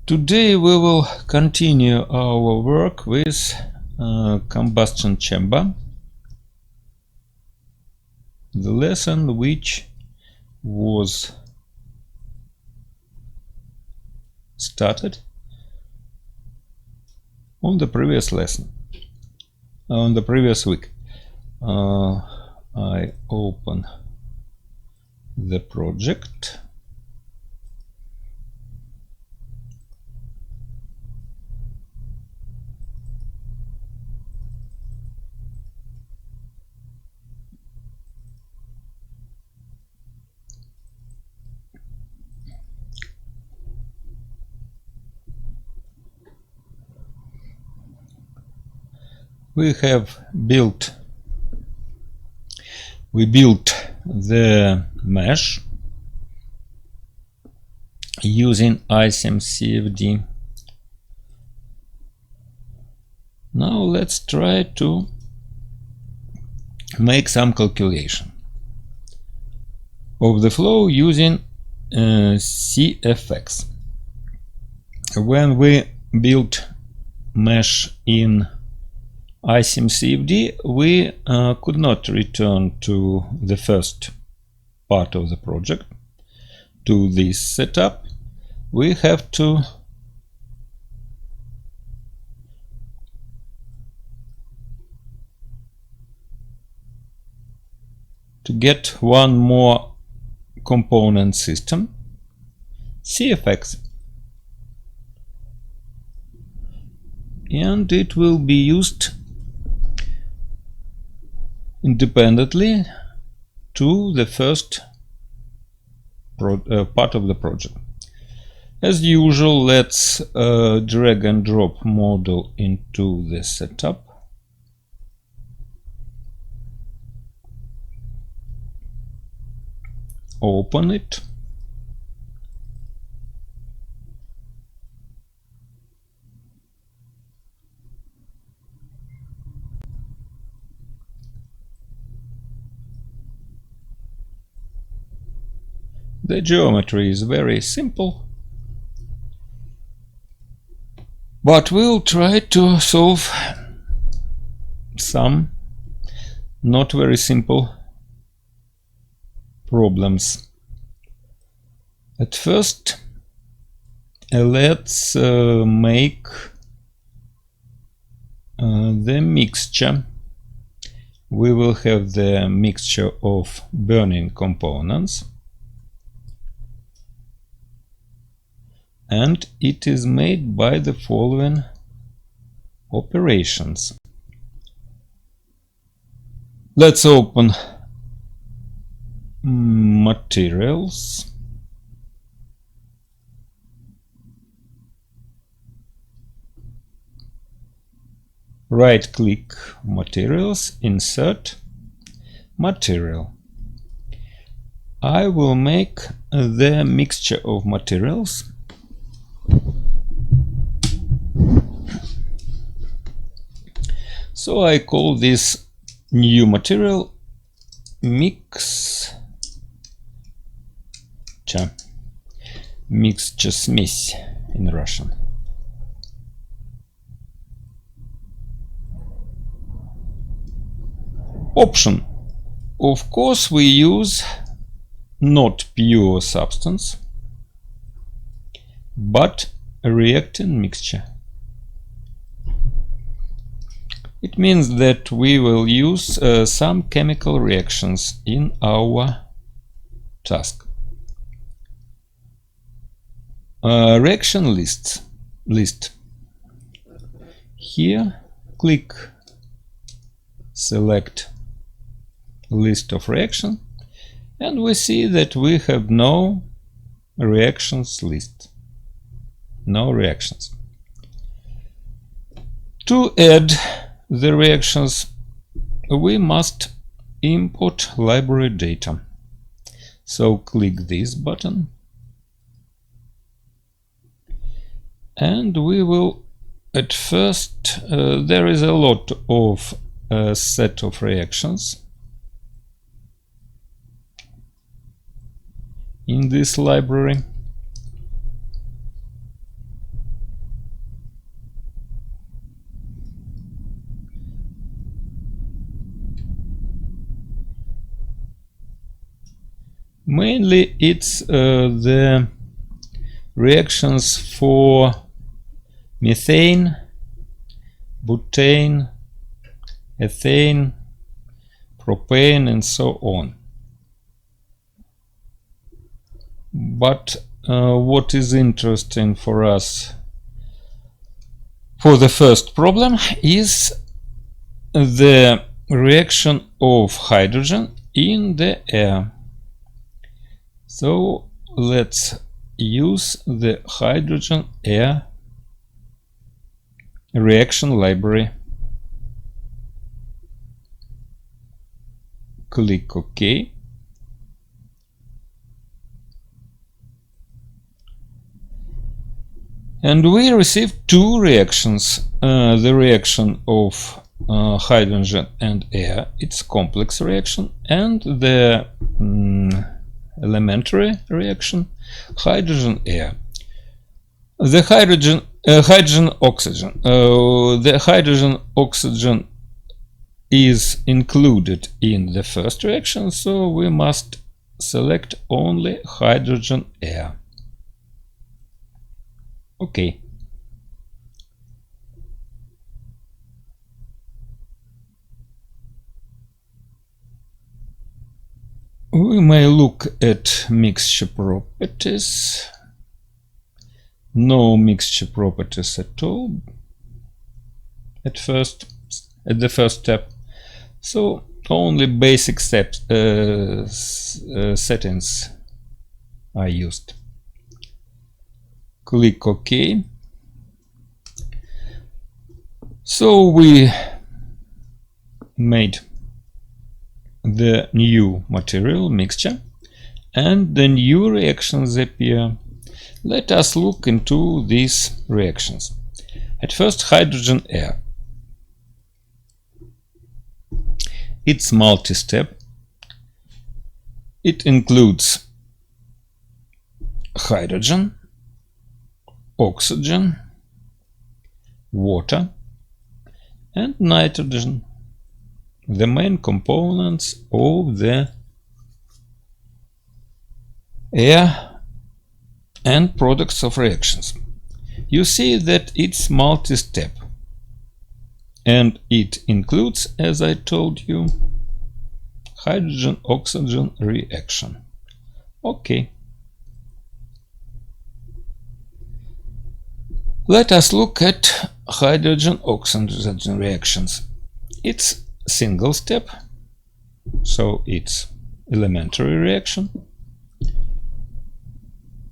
Today we will continue our work with combustion chamber, the lesson which was started on the previous lesson, on the previous week. I open the project. We built the mesh using ISIM-CFD. Now let's try to make some calculation of the flow using CFX. When we built mesh in ISIM-CFD, we could not return to the first part of the project, to this setup. We have to get one more component system, CFX, and it will be used independently to the first part of the project. As usual, let's drag and drop model into the setup. Open it. The geometry is very simple, but we'll try to solve some not very simple problems. At first, let's make the mixture. We will have the mixture of burning components, and it is made by the following operations. Let's open materials. Right click materials, insert material. I will make the mixture of materials. So I call this new material mixture смесь in Russian. Option. Of course, we use not pure substance, but a reactant mixture. It means that we will use some chemical reactions in our task. Reaction list. Here, click select list of reaction, and we see that we have no reactions list. No reactions. To add the reactions, we must import library data. So click this button, and we will at first there is a lot of set of reactions in this library. Mainly it's the reactions for methane, butane, ethane, propane, and so on. But what is interesting for us for the first problem is the reaction of hydrogen in the air. So let's use the hydrogen air reaction library. Click OK. And we receive two reactions. The reaction of hydrogen and air, it's complex reaction, and the elementary reaction, hydrogen-air. The hydrogen-oxygen. The hydrogen-oxygen is included in the first reaction, so we must select only hydrogen-air. Okay. We may look at mixture properties. No mixture properties at all at the first step. So only basic steps settings are used. Click OK. So we made the new material mixture and the new reactions appear. Let us look into these reactions. At first, hydrogen-air. It's multi-step. It includes hydrogen, oxygen, water, and nitrogen, the main components of the air and products of reactions. You see that it's multi-step, and it includes, as I told you, hydrogen-oxygen reaction. Okay. Let us look at hydrogen-oxygen reactions. It's single step, so it's elementary reaction.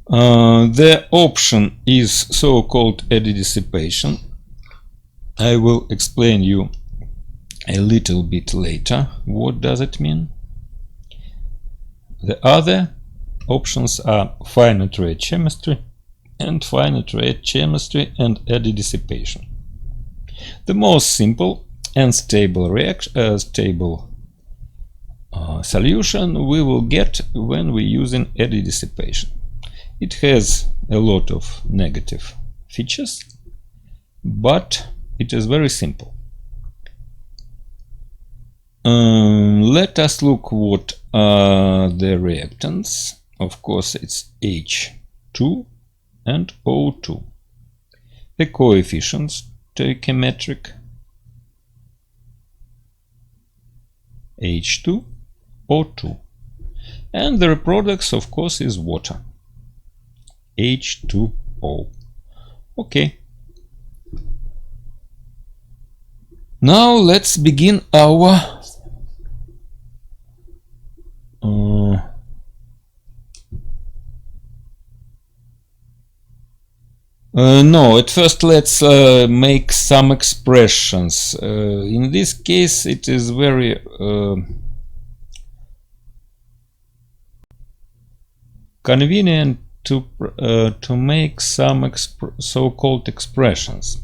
The option is so-called eddy dissipation. I will explain you a little bit later what does it mean. The other options are finite rate chemistry and finite rate chemistry and eddy dissipation. The most simple and stable solution we will get when we using eddy dissipation. It has a lot of negative features, but it is very simple. Let us look what are the reactants. Of course, it's H2 and O2. The coefficients stoichiometric H2, O2. And the products, of course, is water. H2O. Okay. Now let's begin our no, at first let's make some expressions. In this case it is very convenient to make some so-called expressions.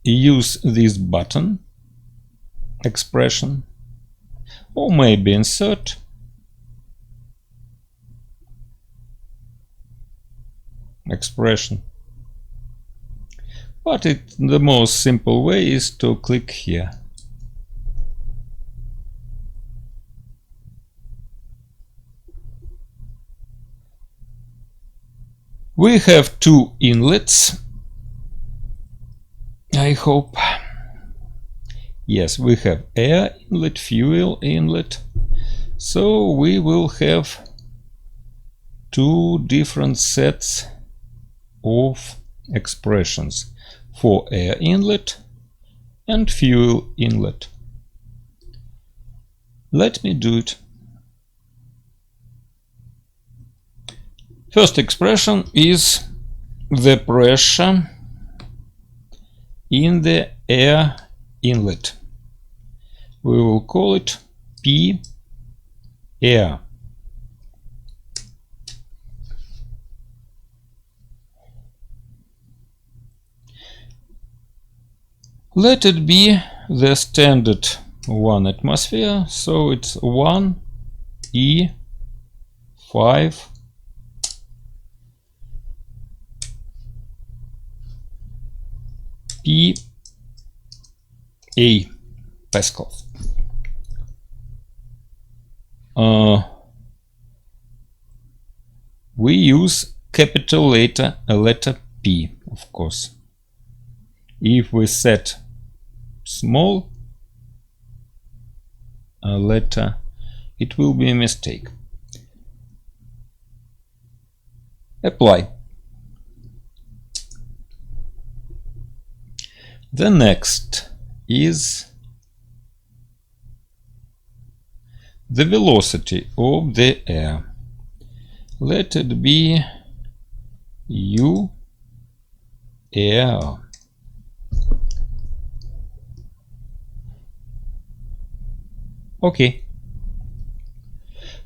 Use this button expression, or maybe insert expression, but the most simple way is to click here. We have two inlets. I hope. Yes, we have air inlet, fuel inlet. So we will have two different sets of expressions for air inlet and fuel inlet. Let me do it. First expression is the pressure in the air inlet. We will call it P air. Let it be the standard 1 atmosphere, so it's 1 E 5 P A pascals. We use capital letter P, of course. If we set small letter, it will be a mistake. Apply. The next is the velocity of the air. Let it be U air. Okay.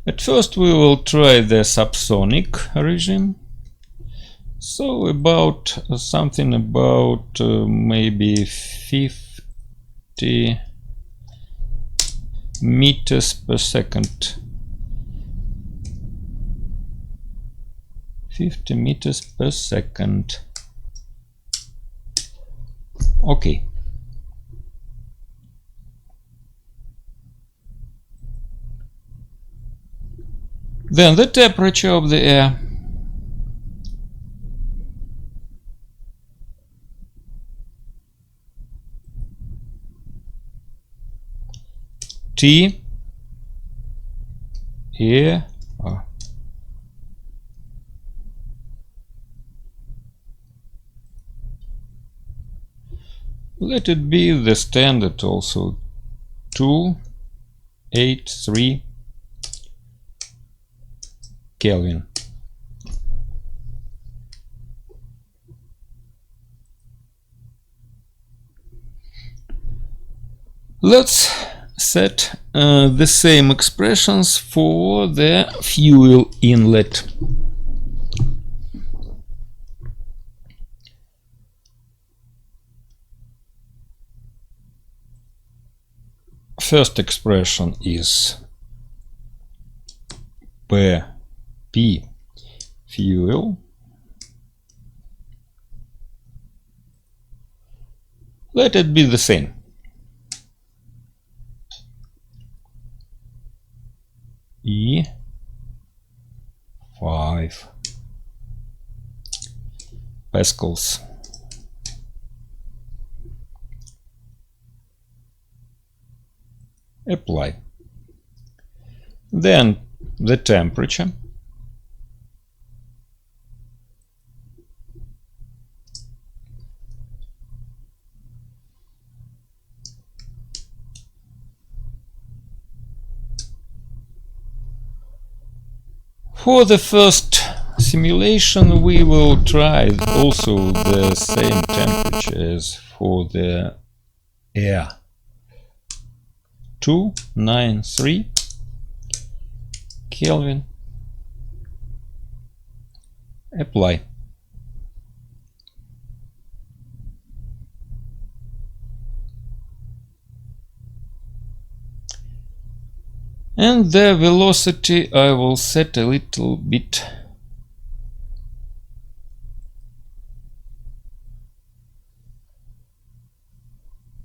At first we will try the subsonic regime. So about something about maybe 50 meters per second. 50 meters per second. Okay. Then the temperature of the air. T air. Let it be the standard also, 283 Kelvin. Let's set the same expressions for the fuel inlet. First expression is P fuel. Let it be the same. E 5 pascals. Apply. Then the temperature. For the first simulation we will try also the same temperature as for the air. 293 Kelvin. Apply. And the velocity I will set a little bit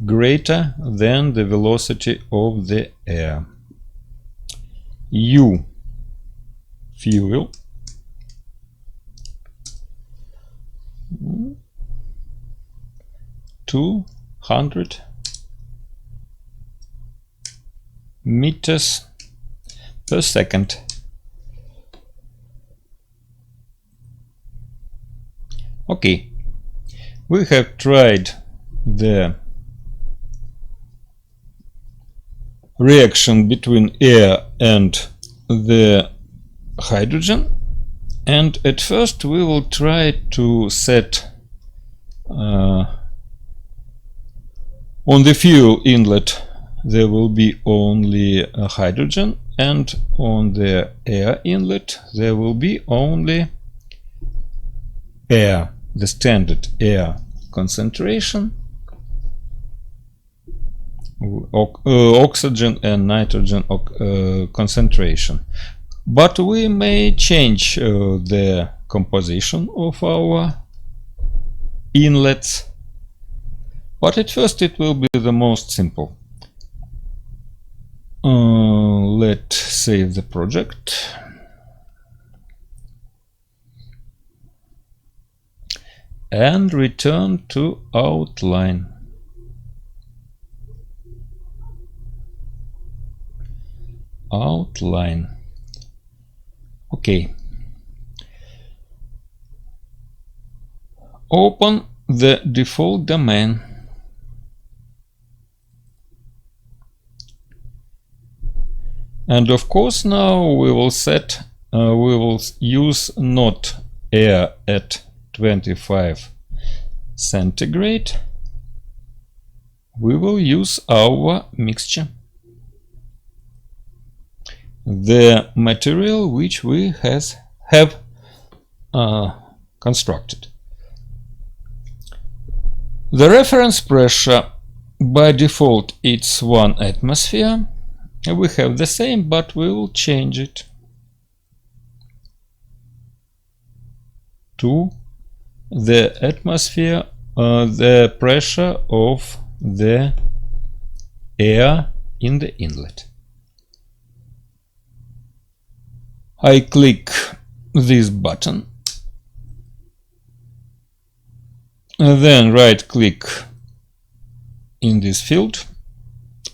greater than the velocity of the air. U fuel 200 meters per second. Okay, we have tried the reaction between air and the hydrogen, and at first we will try to set on the fuel inlet there will be only hydrogen, and on the air inlet there will be only air, the standard air concentration, oxygen and nitrogen concentration. But we may change the composition of our inlets, but at first it will be the most simple. Let's save the project. And return to outline. Outline. Okay. Open the default domain. And of course now we will set, we will use not air at 25 centigrade. We will use our mixture, the material which we have constructed. The reference pressure by default it's 1 atmosphere. We have the same, but we will change it to the atmosphere, the pressure of the air in the inlet. I click this button, then right click in this field,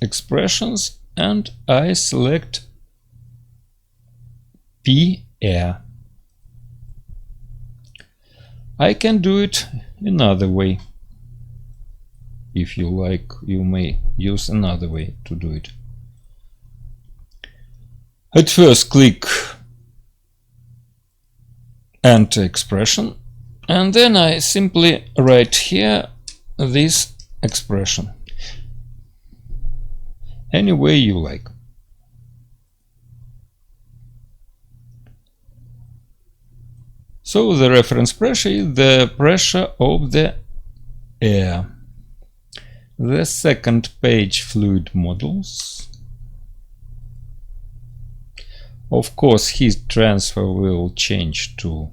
expressions, and I select P air. I can do it another way. If you like, you may use another way to do it. At first click Enter expression, and then I simply write here this expression any way you like. So the reference pressure is the pressure of the air. The second page, fluid models. Of course, heat transfer will change to.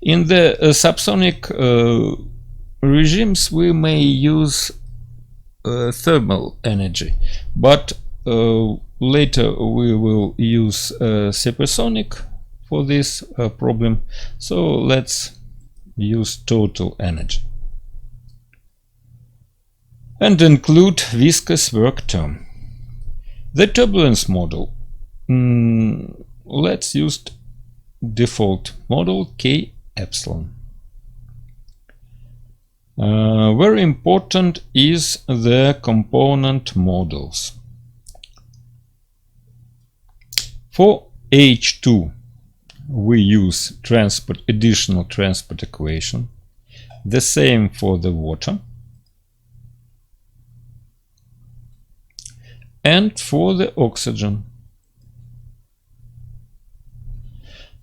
In the subsonic regimes we may use thermal energy, but later we will use supersonic for this problem, so let's use total energy and include viscous work term. The turbulence model, let's use default model K epsilon. Very important is the component models. For H2 we use additional transport equation, the same for the water, and for the oxygen.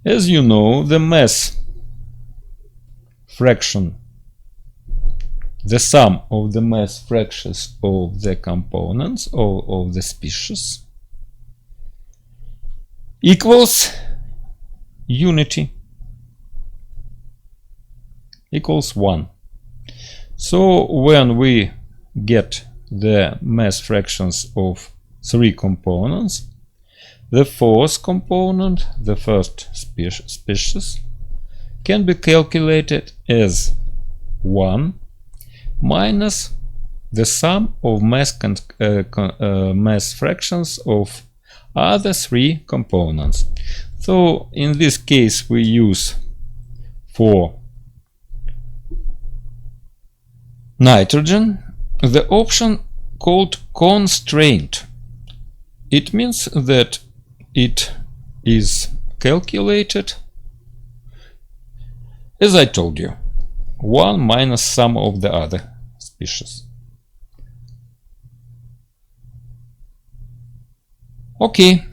As you know, the mass fraction, the sum of the mass fractions of the components or of the species equals unity, equals 1. So when we get the mass fractions of 3 components, the fourth component, the first species, can be calculated as 1. minus the sum of mass fractions of other three components. So in this case we use for nitrogen the option called constraint. It means that it is calculated, as I told you, 1 minus sum of the other species. Okay,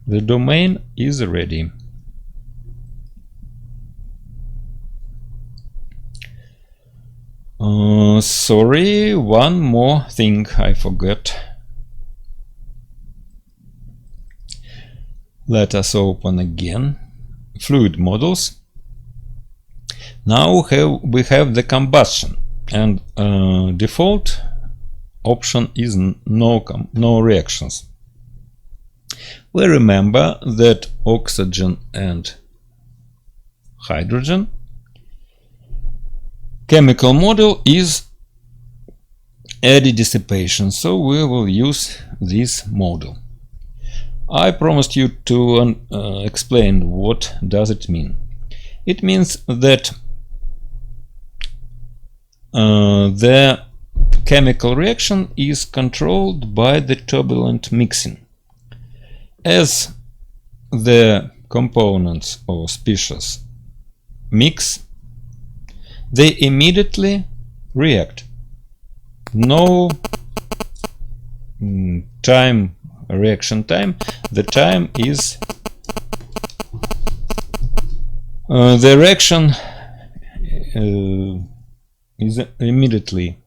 the domain is ready. Sorry, one more thing I forgot. Let us open again fluid models. Now we have the combustion, and default option is no reactions. We remember that oxygen and hydrogen chemical model is eddy dissipation, so we will use this model. I promised you to explain what does it mean. It means that the chemical reaction is controlled by the turbulent mixing. As the components or species mix, they immediately react. No reaction time. The time is the reaction is immediately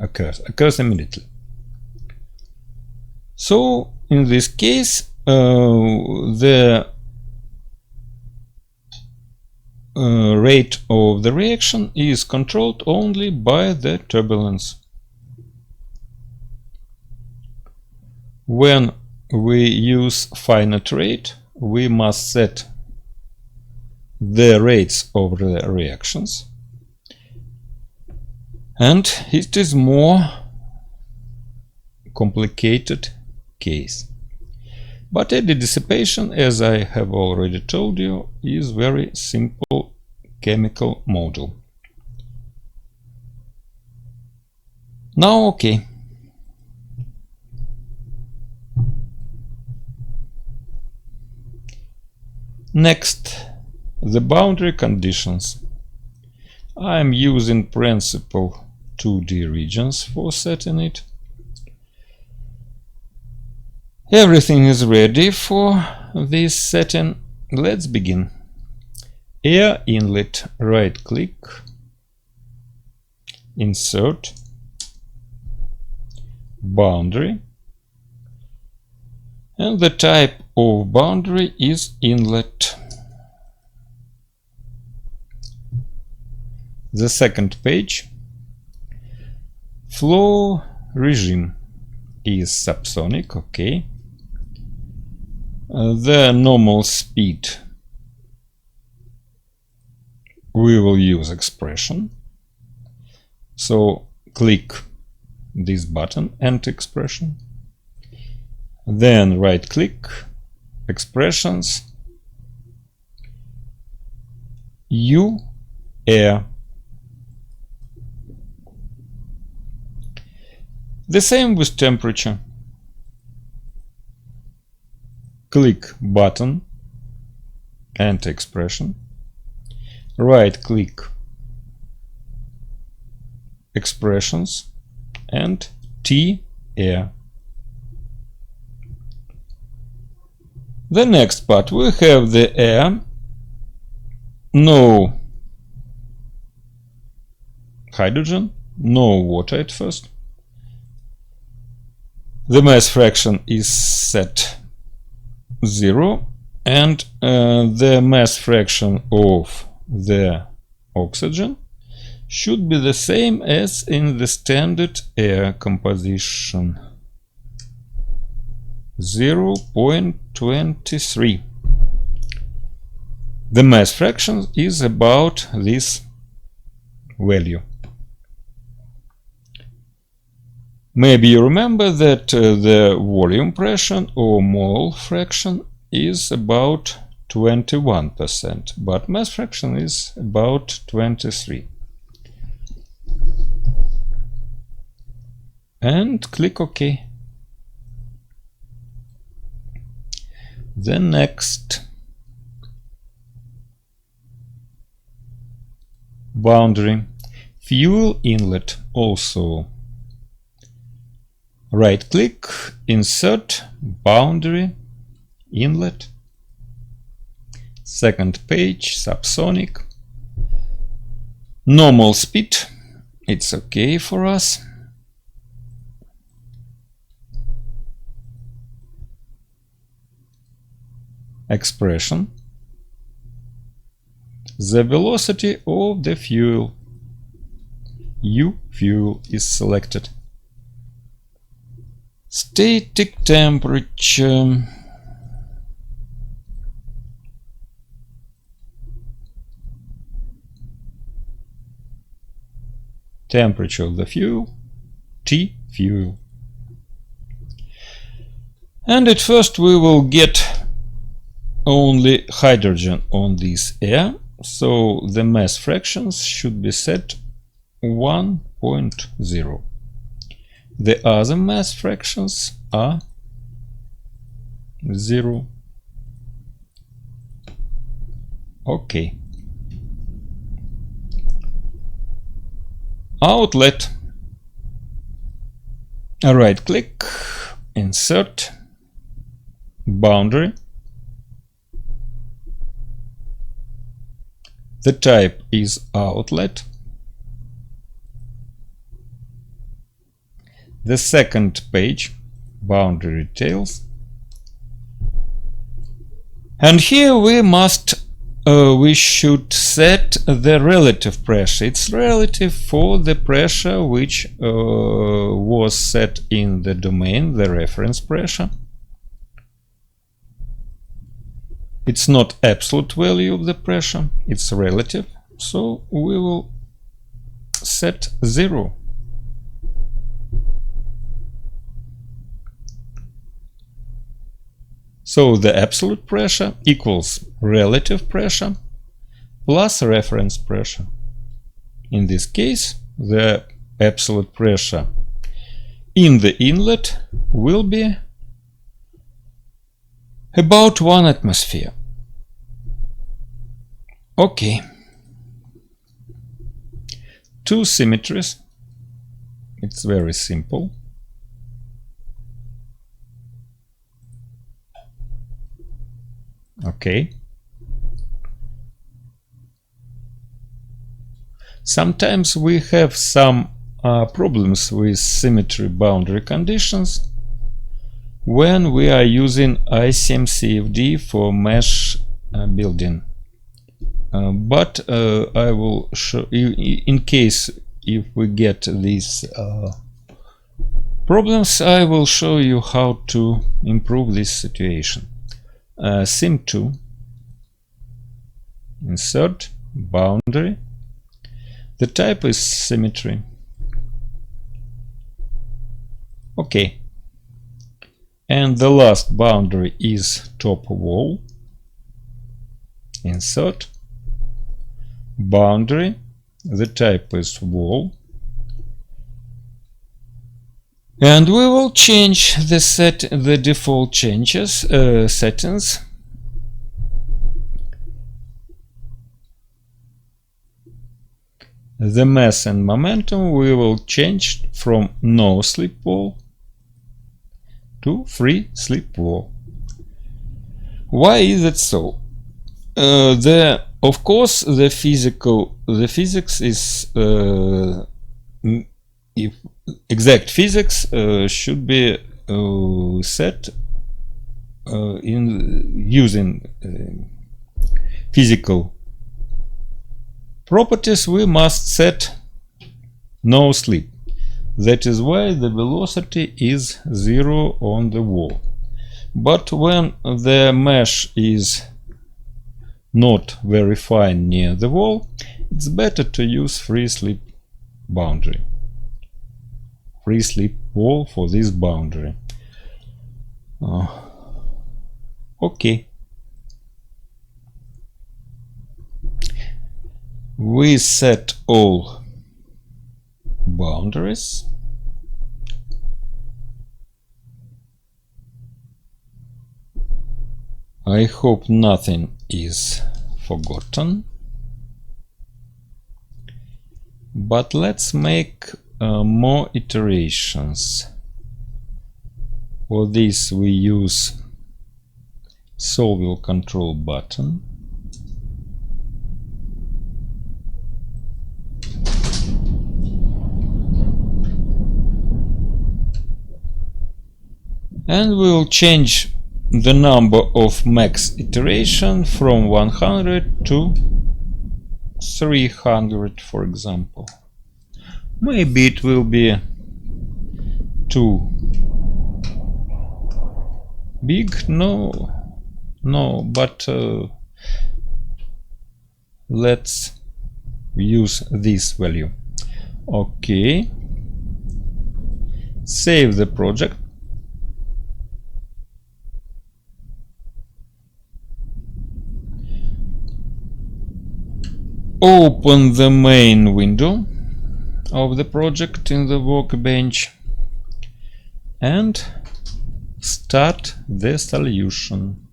occurs immediately. So in this case the rate of the reaction is controlled only by the turbulence. When we use finite rate, we must set the rates of the reactions, and it is more complicated case. But eddy dissipation, as I have already told you, is very simple chemical model. Now, okay. Next, the boundary conditions. I am using principal 2D regions for setting it. Everything is ready for this setting. Let's begin. Air inlet, right click, insert, boundary, and the type of boundary is inlet. The second page, flow regime is subsonic, okay. The normal speed, we will use expression. So click this button, enter expression. Then right click, expressions, U, air. The same with temperature. Click button, enter expression, right click, expressions, and T, air. The next part, we have the air, no hydrogen, no water at first. The mass fraction is set 0, and the mass fraction of the oxygen should be the same as in the standard air composition, 0.23. The mass fraction is about this value. Maybe you remember that the volume pressure or mole fraction is about 21%, but mass fraction is about 23%. And click OK. The next boundary, fuel inlet. Also right click, insert boundary inlet, second page, subsonic, normal speed, it's okay for us. Expression, the velocity of the fuel, U fuel is selected. Static temperature, temperature of the fuel, T fuel. And at first we will get only hydrogen on this air, so the mass fractions should be set 1.0. The other mass fractions are 0. Okay. Outlet. Right click, insert boundary. The type is outlet. The second page, boundary details. And here we should set the relative pressure. It's relative for the pressure which was set in the domain, the reference pressure. It's not absolute value of the pressure, it's relative, so we will set 0. So the absolute pressure equals relative pressure plus reference pressure. In this case, the absolute pressure in the inlet will be about 1 atmosphere. Okay. Two symmetries. It's very simple. Okay. Sometimes we have some problems with symmetry boundary conditions when we are using ICM CFD for mesh building. But I will show you, in case if we get these problems, I will show you how to improve this situation. Sim2, insert boundary. The type is symmetry. Okay. And the last boundary is top wall. Insert boundary. The type is wall. And we will change the default changes settings. The mass and momentum we will change from no slip wall to free slip wall. Why is it so? Of course, the physics is if exact physics should be set in using physical properties. We must set no slip. That is why the velocity is 0 on the wall. But when the mesh is not very fine near the wall, it's better to use free slip boundary. Free slip wall for this boundary. Okay. We set all boundaries. I hope nothing is forgotten. But let's make more iterations. For this we use solver control button. And we'll change the number of max iteration from 100 to 300, for example. Maybe it will be too big. No, but let's use this value. Okay. Save the project. Open the main window of the project in the workbench and start the solution.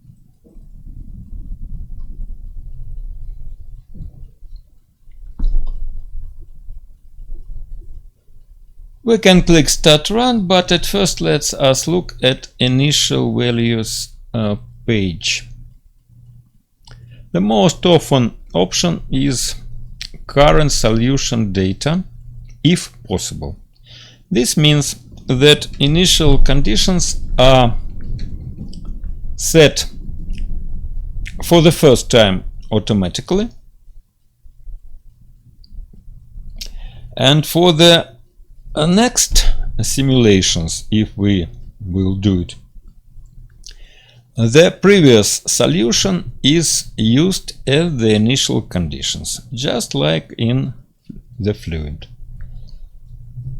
We can click Start Run, but at first let's us look at initial values page. The most often option is current solution data, if possible. This means that initial conditions are set for the first time automatically, and for the next simulations, if we will do it, the previous solution is used as the initial conditions, just like in the fluid.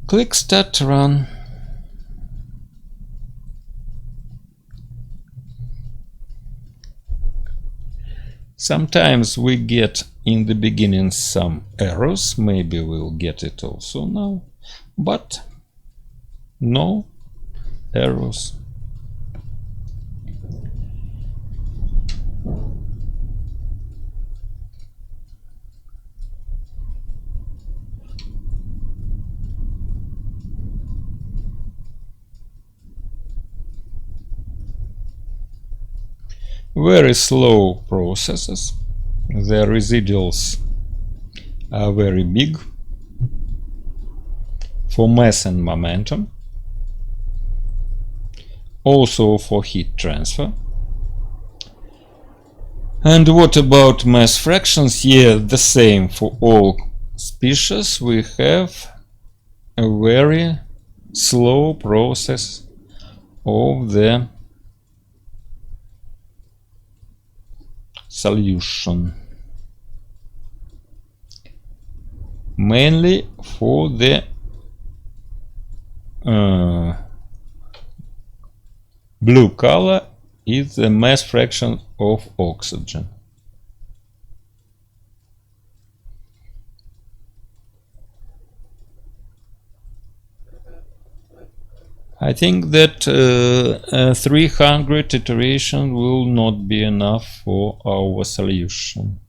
Click Start Run. Sometimes we get in the beginning some errors, maybe we'll get it also now, but no errors. Very slow processes. The residuals are very big for mass and momentum, also for heat transfer. And what about mass fractions? Yeah, the same for all species. We have a very slow process of the solution, mainly for the blue color is the mass fraction of oxygen. I think that 300 iteration will not be enough for our solution.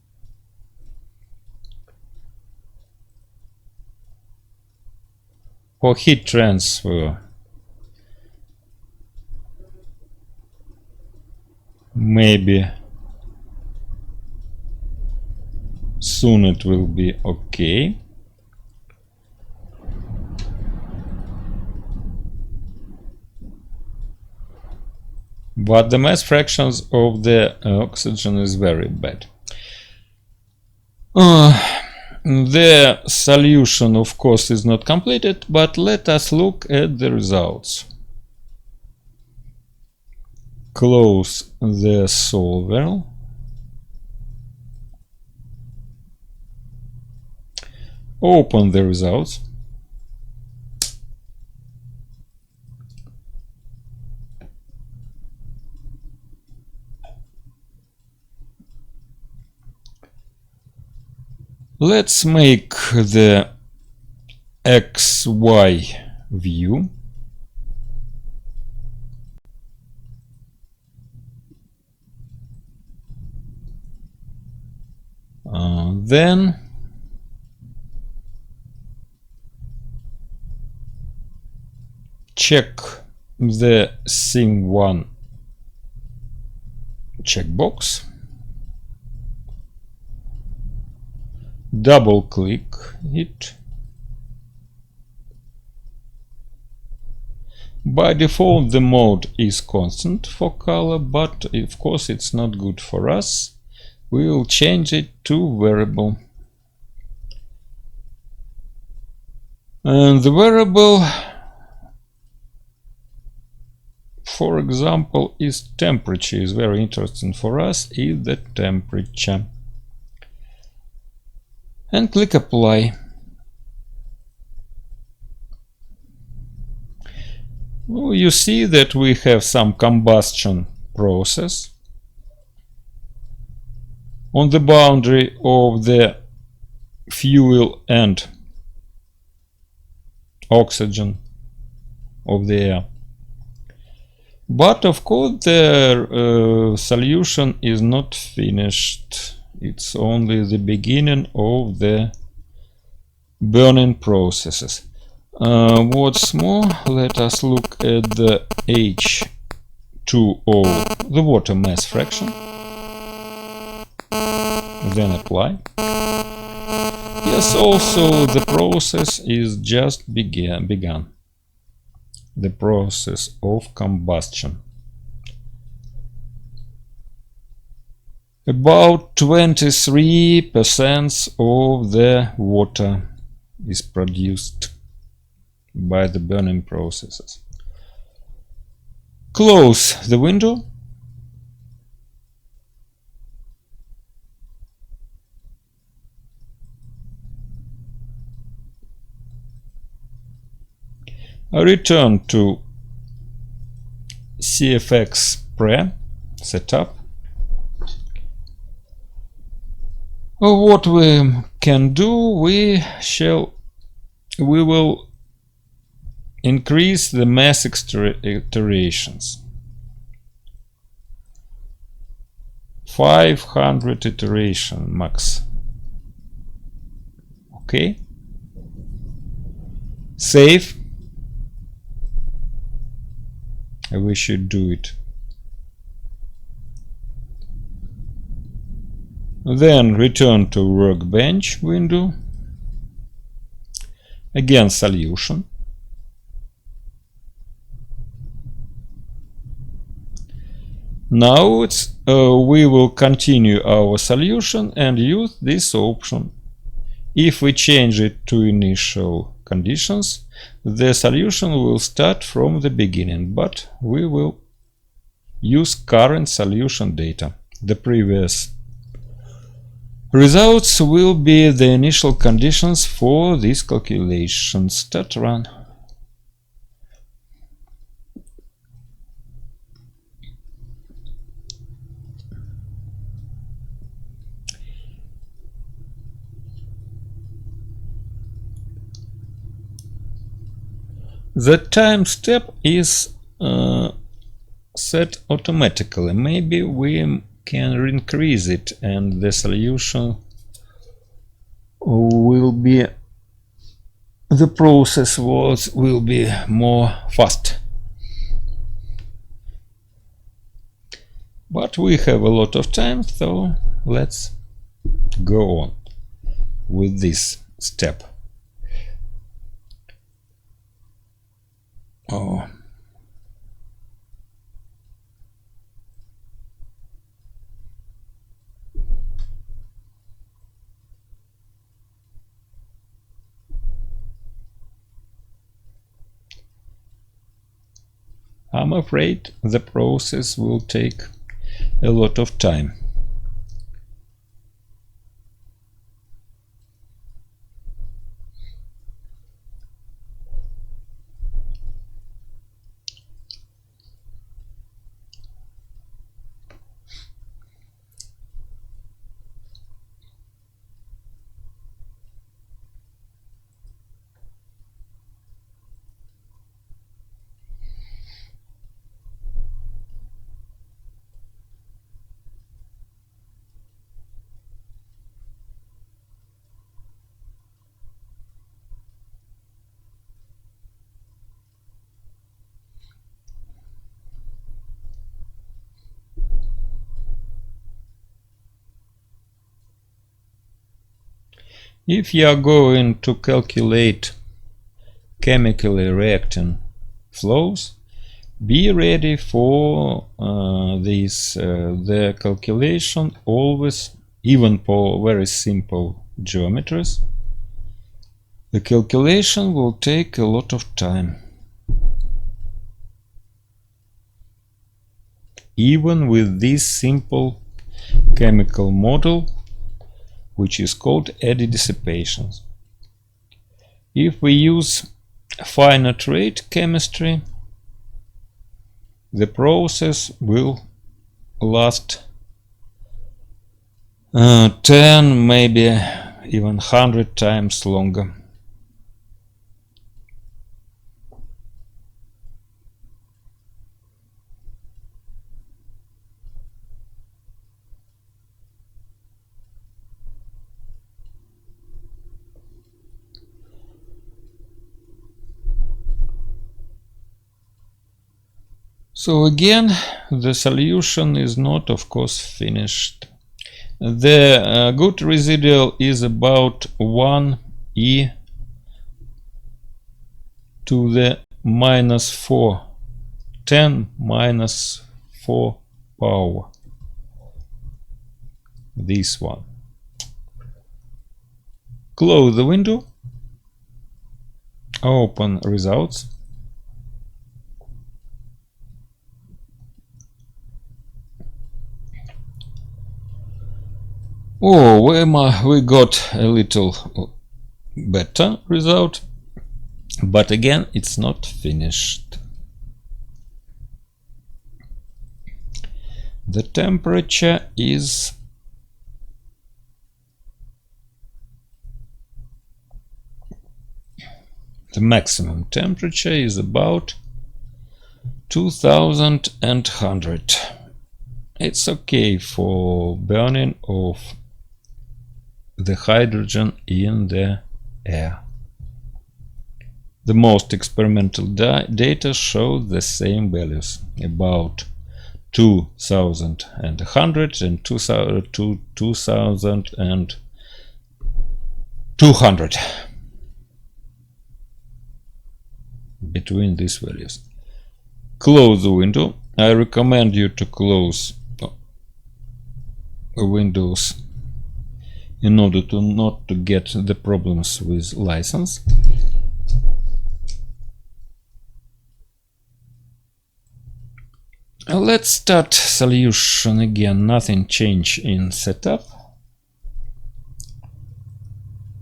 For heat transfer, maybe soon it will be okay. But the mass fractions of the oxygen is very bad. The solution, of course, is not completed, but let us look at the results. Close the solver. Open the results. Let's make the XY view. Then check the Sim1 checkbox. Double click it. By default the mode is constant for color, but of course it's not good for us. We will change it to variable. And the variable, for example, is temperature. Is very interesting for us, is the temperature. And click apply. Well, you see that we have some combustion process on the boundary of the fuel and oxygen of the air. But of course the solution is not finished. It's only the beginning of the burning processes. What's more, let us look at the H2O, the water mass fraction. Then apply. Yes, also the process is just begun. The process of combustion. About 23% of the water is produced by the burning processes. Close the window. Return to CFX Pre setup. What we can do, we will increase the mass iterations. 500 iteration max. Okay. Save. We should do it. Then return to Workbench window. Again, solution. Now we will continue our solution and use this option. If we change it to initial conditions, the solution will start from the beginning, but we will use current solution data. The previous results will be the initial conditions for this calculation. Start run. The time step is set automatically. Maybe we can increase it and the solution will be, the process will be more fast. But we have a lot of time, so let's go on with this step. Oh. I'm afraid the process will take a lot of time. If you are going to calculate chemically reacting flows, be ready for the calculation always, even for very simple geometries. The calculation will take a lot of time, even with this simple chemical model, which is called eddy dissipation. If we use finite rate chemistry, the process will last 10, maybe even 100 times longer. So again, the solution is not, of course, finished. The good residual is about 1e to the minus 4, 10 minus 4 power. This one. Close the window, open results. Oh, we got a little better result, but again, it's not finished. The temperature is the maximum temperature is about 2100. It's okay for burning of the hydrogen in the air. The most experimental data show the same values, about 2100 and 2200, between these values. Close the window. I recommend you to close windows in order to not to get the problems with license. Let's start solution again. Nothing changed in setup.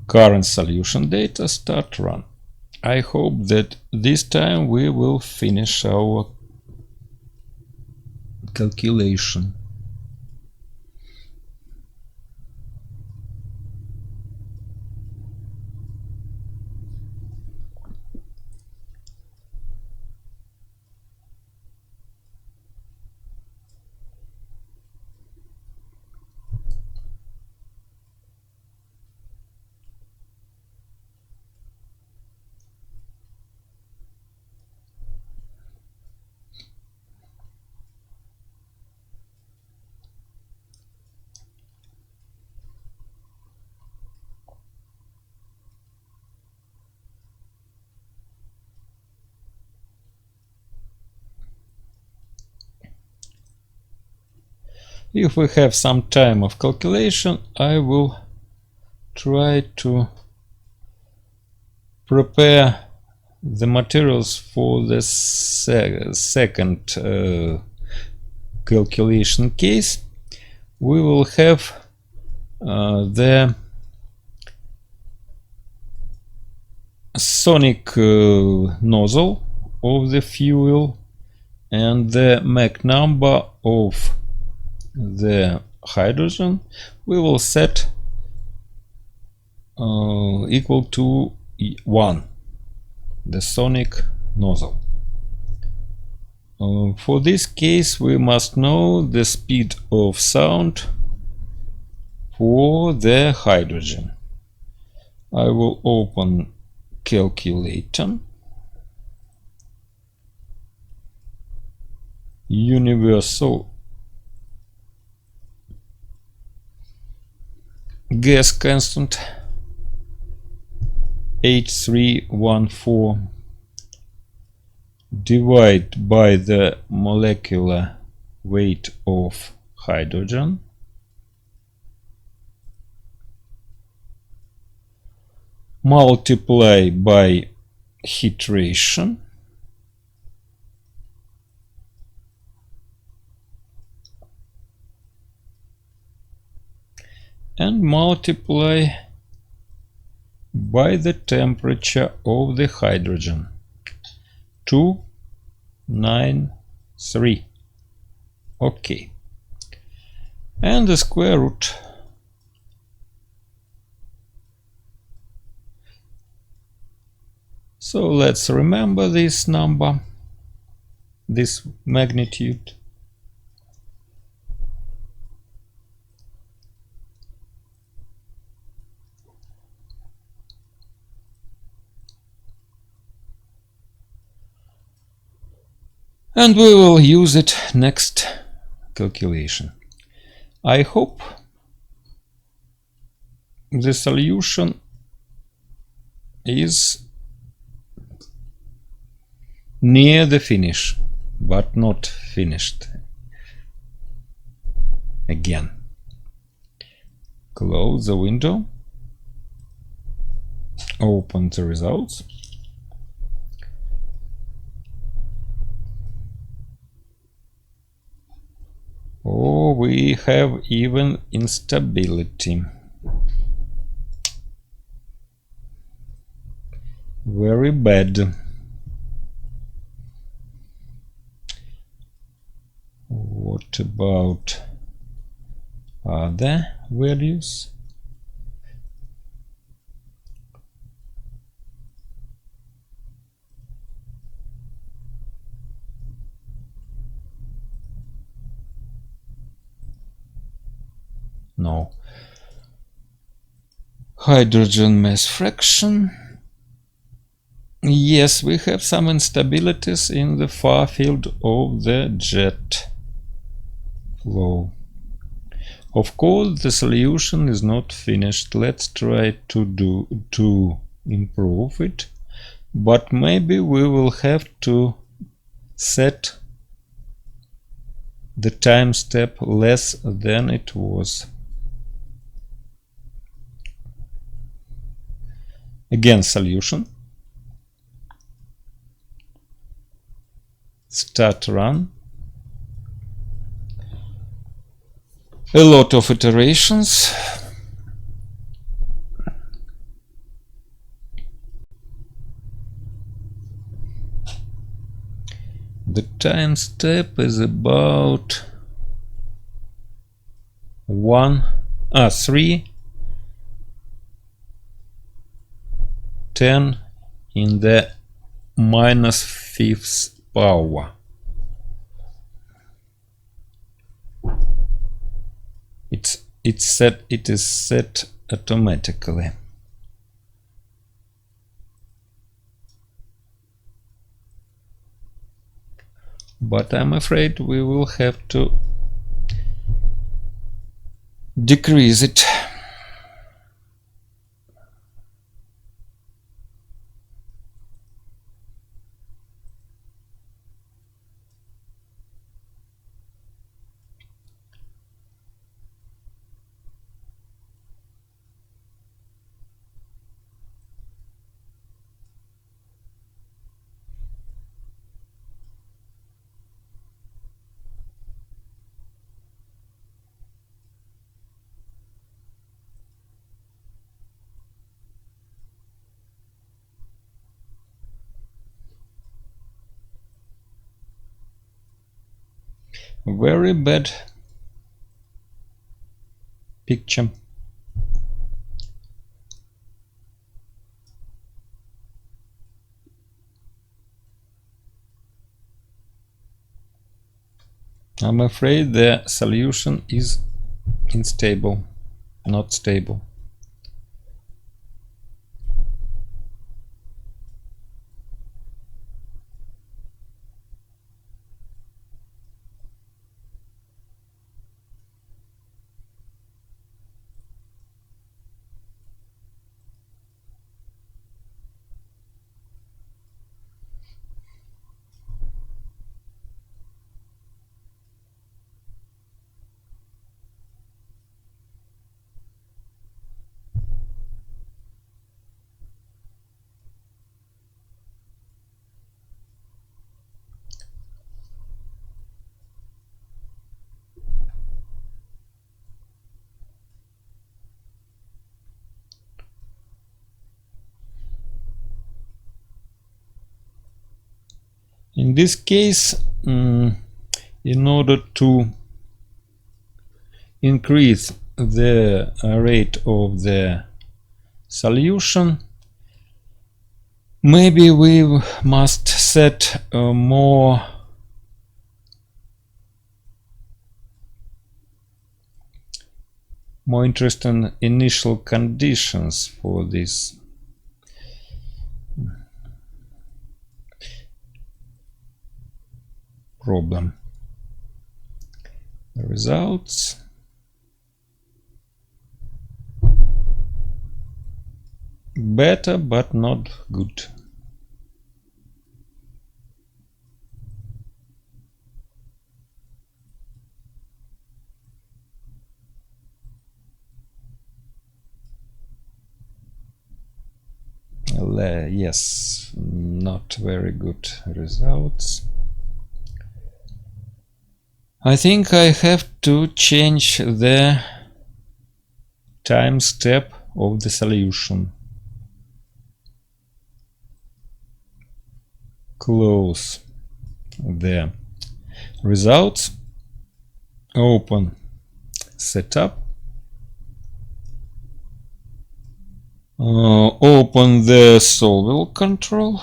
Current solution data, start run. I hope that this time we will finish our calculation. If we have some time of calculation, I will try to prepare the materials for the second calculation case. We will have the sonic nozzle of the fuel and the Mach number of the hydrogen we will set equal to 1, the sonic nozzle. For this case we must know the speed of sound for the hydrogen. I will open calculator, universal gas constant, H314 divide by the molecular weight of hydrogen, multiply by heat ration, and multiply by the temperature of the hydrogen, 293. Okay. And the square root. So let's remember this number, this magnitude. And we will use it next calculation. I hope the solution is near the finish, but not finished. Again, close the window, open the results. Oh, we have even instability. Very bad. What about other values? No. Hydrogen mass fraction. Yes, we have some instabilities in the far field of the jet flow. Of course, the solution is not finished. Let's try to improve it, but maybe we will have to set the time step less than it was. Again, solution. Start run. A lot of iterations. The time step is about 310 in the -5th power. It is set automatically. But I'm afraid we will have to decrease it. Very bad picture. I'm afraid the solution is unstable, not stable. In this case, in order to increase the rate of the solution, maybe we must set more interesting initial conditions for this. Problem. The results. Better, but not good. Yes, not very good results. I think I have to change the time step of the solution. Close the results, open setup, open the solver control,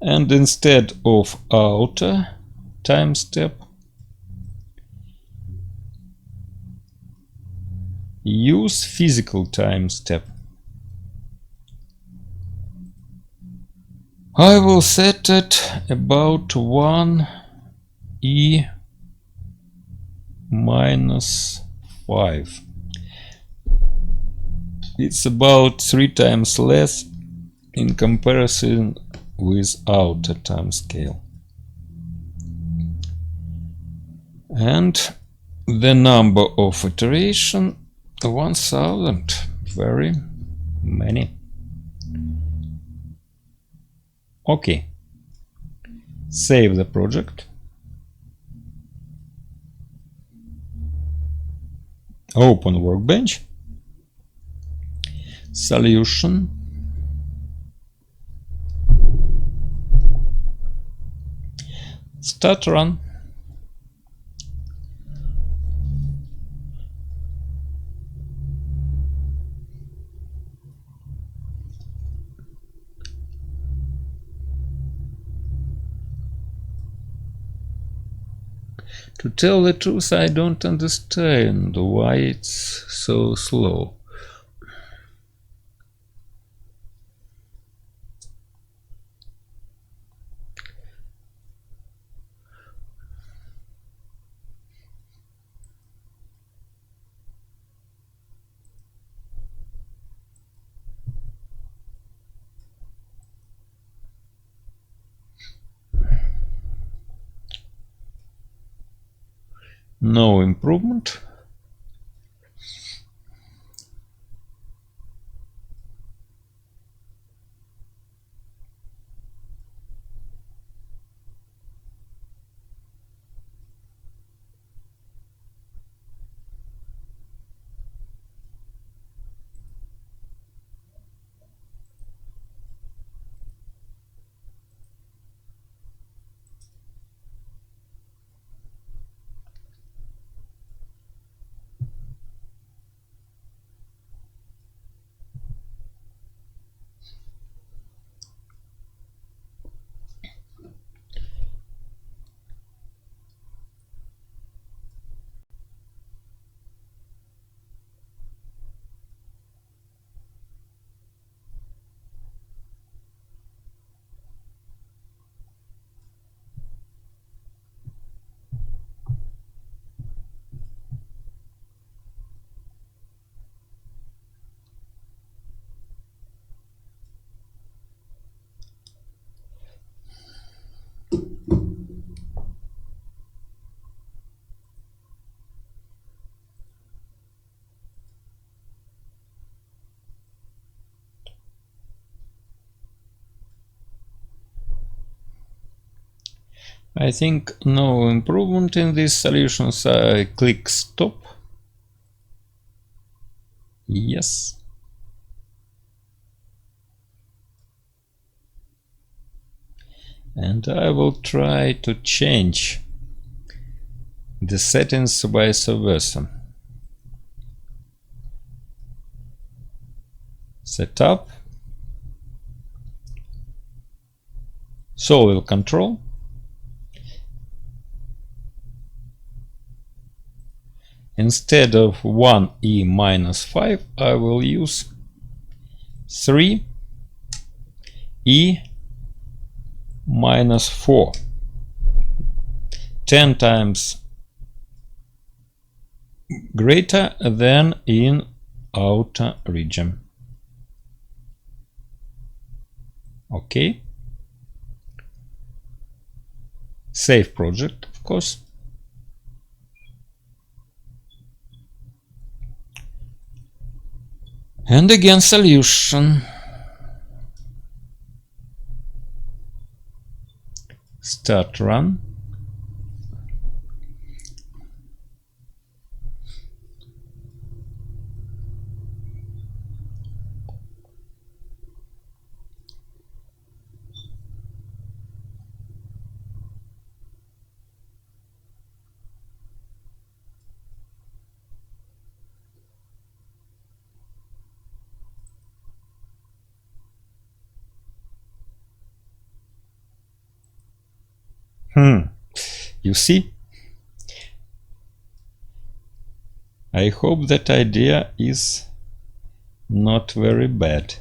and instead of outer time step, use physical time step. I will set it about 1e minus 5. It's about 3 times less in comparison with outer time scale. And the number of iteration 1000. Very many. Okay. Save the project. Open Workbench. Solution. Start run. To tell the truth, I don't understand why it's so slow. No improvement. I think no improvement in these solutions. I click stop. Yes. and I will try to change the settings vice versa. Setup, solver control, instead of 1e minus 5 I will use 3e minus 4, 10 times greater than in outer region. Okay. Save project, of course. And again solution. Start run. You see? I hope that idea is not very bad.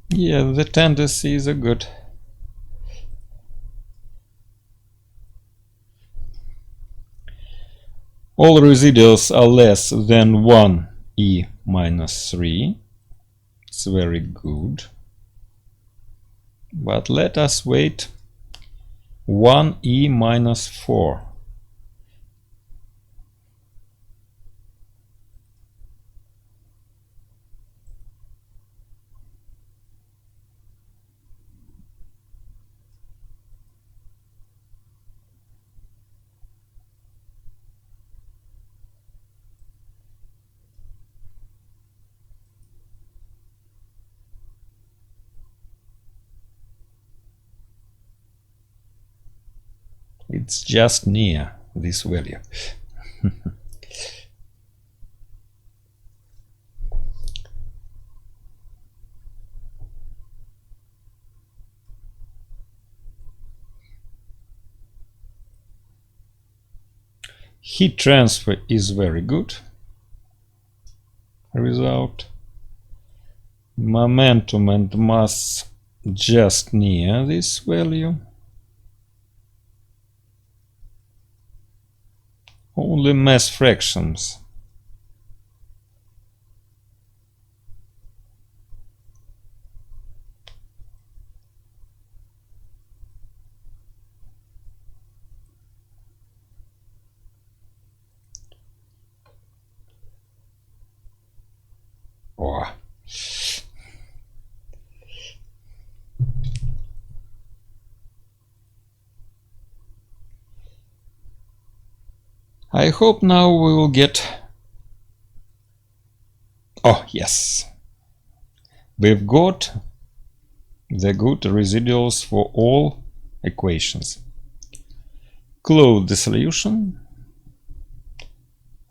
Yeah, the tendencies are good. All residuals are less than 1e minus 3. It's very good. But let us wait 1e minus 4. It's just near this value. Heat transfer is very good result. Momentum and mass just near this value. Only mass fractions. Oh. I hope now we will get... Oh, yes. We've got the good residuals for all equations. Close the solution.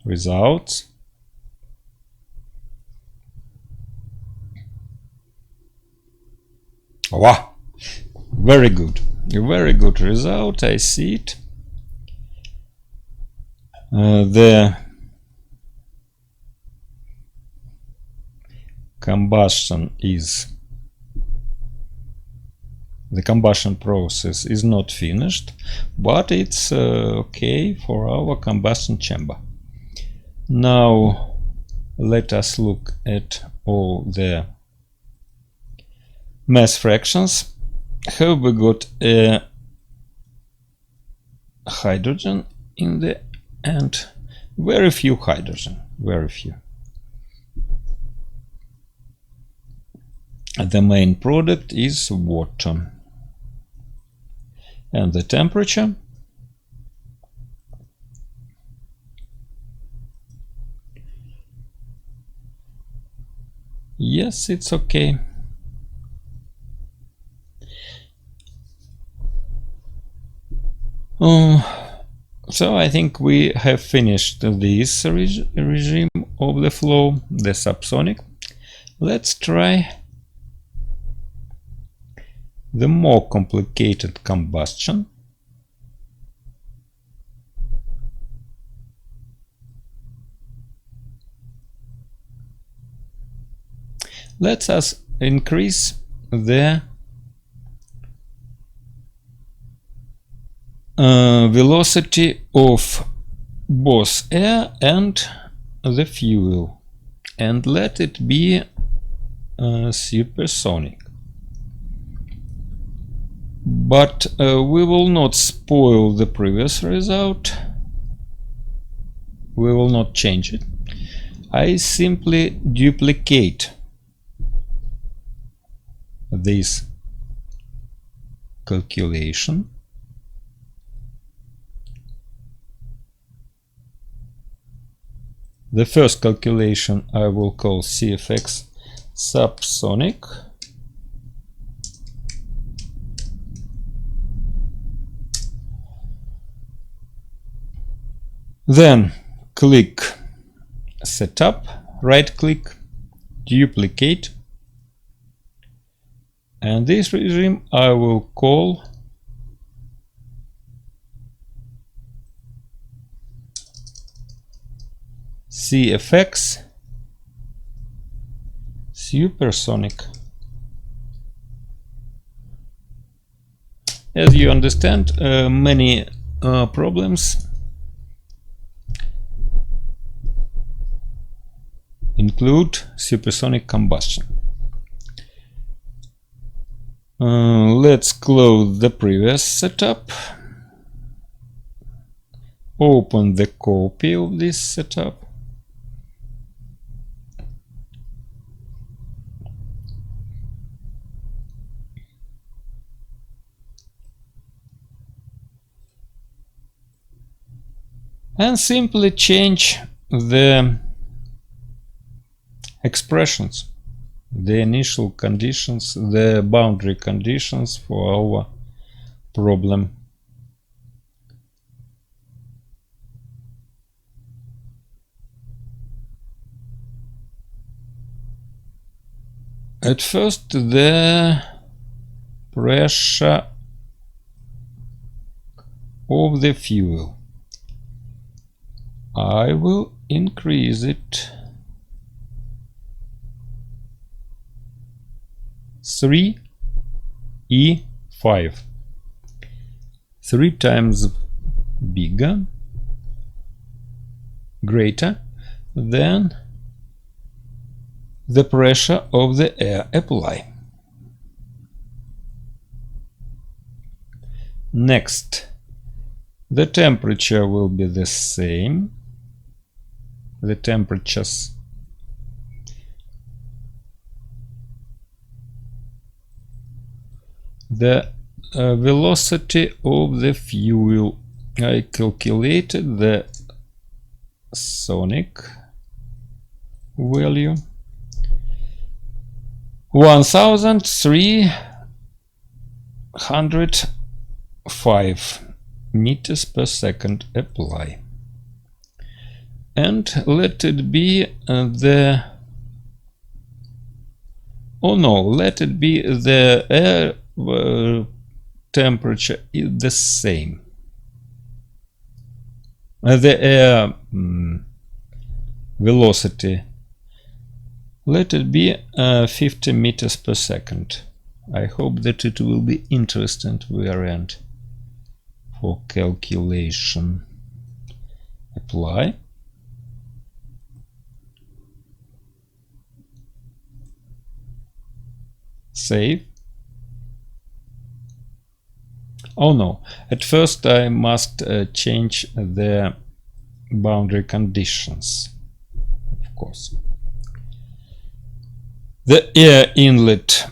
Results. Wow! Very good. A very good result. I see it. The combustion is the combustion process is not finished, but it's okay for our combustion chamber. Now let us look at all the mass fractions. Here we got a hydrogen in the end, very few hydrogen, very few. The main product is water. And the temperature, yes, it's okay. So I think we have finished this regime of the flow, the subsonic. Let's try the more complicated combustion. Let us increase the velocity of both air and the fuel, and let it be supersonic. But we will not spoil the previous result. We will not change it. I simply duplicate this calculation. The first calculation I will call CFX subsonic. Then click Setup, right click, duplicate, and this regime I will call CFX supersonic. As you understand, many problems include supersonic combustion. Let's close the previous setup. Open the copy of this setup. And simply change the expressions, the initial conditions, the boundary conditions for our problem. At first, the pressure of the fuel, I will increase it 3 E5, 3 times bigger, greater than the pressure of the air apply. Next, the temperature will be the same. The temperatures the velocity of the fuel, I calculated the sonic value 1305 meters per second apply, and let it be the let it be the air temperature is the same. The air velocity, let it be 50 meters per second. I hope that it will be interesting variant for calculation. Apply. Save. Oh no, at first I must change the boundary conditions, of course. The air inlet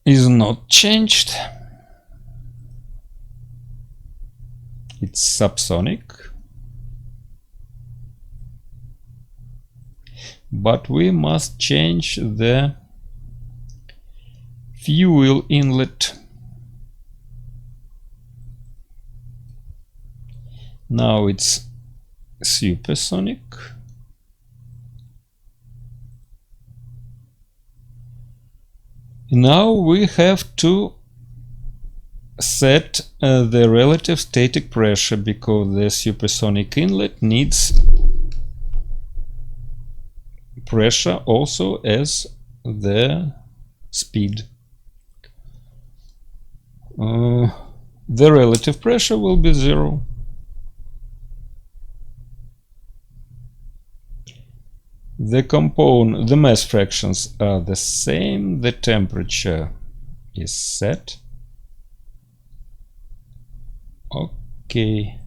is not changed. It's subsonic. But we must change the fuel inlet. Now it's supersonic. Now we have to set the relative static pressure, because the supersonic inlet needs pressure also as the speed. The relative pressure will be 0. The mass fractions are the same. The temperature is set. Okay.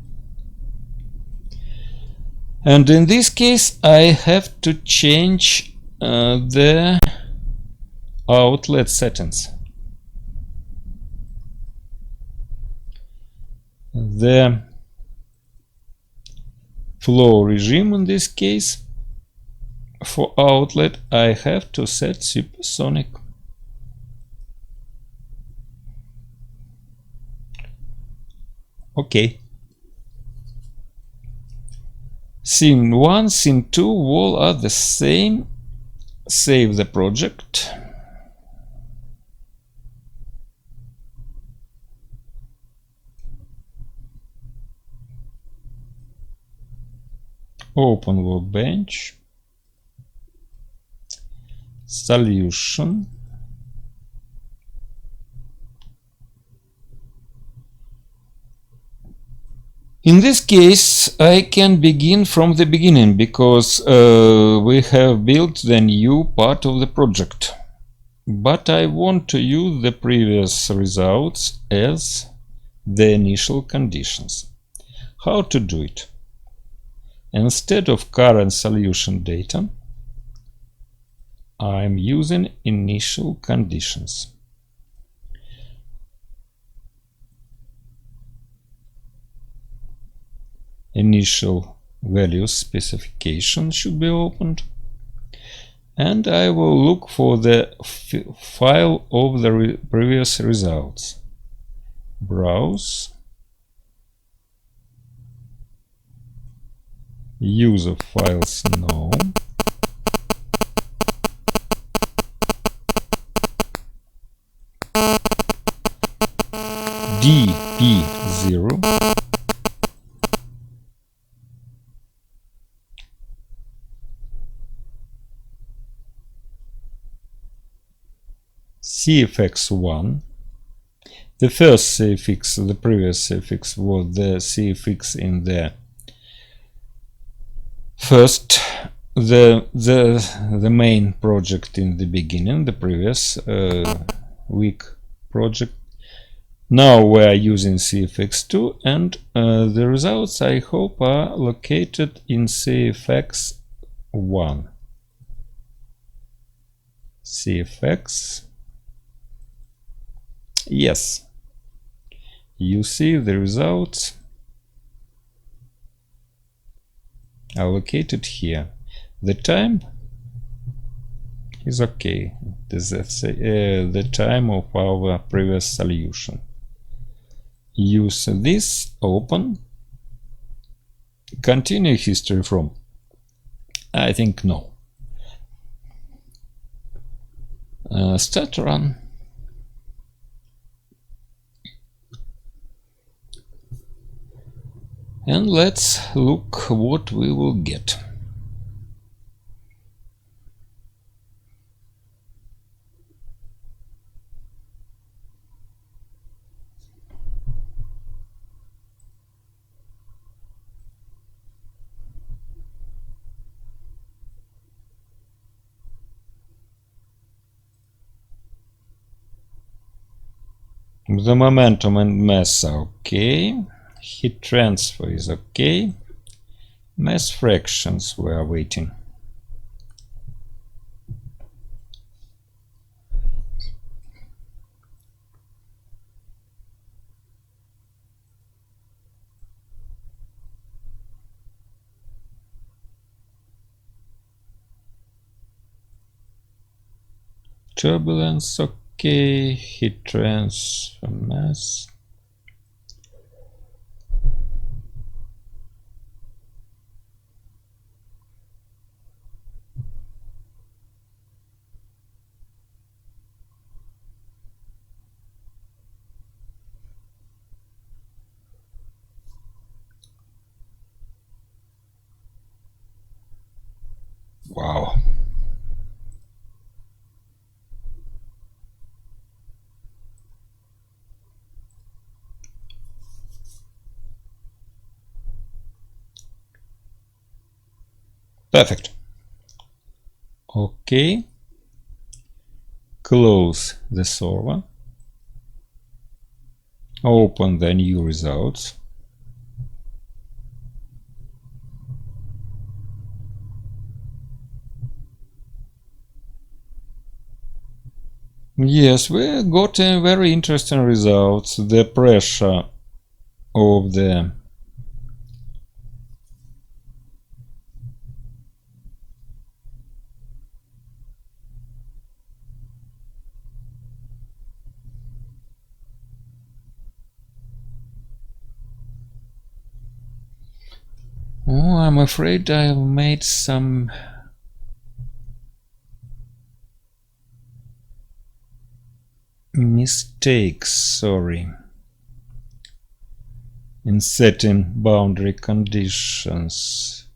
And in this case, I have to change the outlet settings. The flow regime in this case, for outlet, I have to set supersonic. Okay. Scene 1, Scene 2 all are the same. Save the project. Open workbench. Solution. In this case, I can begin from the beginning, because we have built the new part of the project. But I want to use the previous results as the initial conditions. How to do it? Instead of current solution data, I'm using initial conditions. Initial values specification should be opened, and I will look for the file of the previous results. Browse. Use of files no. DP0. CFX1. The first CFX, the previous CFX, was the CFX in the first, the main project in the beginning, the previous week project. Now we are using CFX2, and the results, I hope, are located in CFX1. CFX. Yes. You see the results are located here. The time is okay. This is the time of our previous solution. Use this, open. Continue history from. I think no. Start run. And let's look what we will get. The momentum and mass are okay. Heat transfer is okay. Mass fractions we are waiting. Turbulence okay. Heat transfer mass. Wow. Perfect. Okay. Close the server. Open the new results. Yes, we got a very interesting results. The pressure of the Oh, I'm afraid I've made some mistakes, sorry, in setting boundary conditions.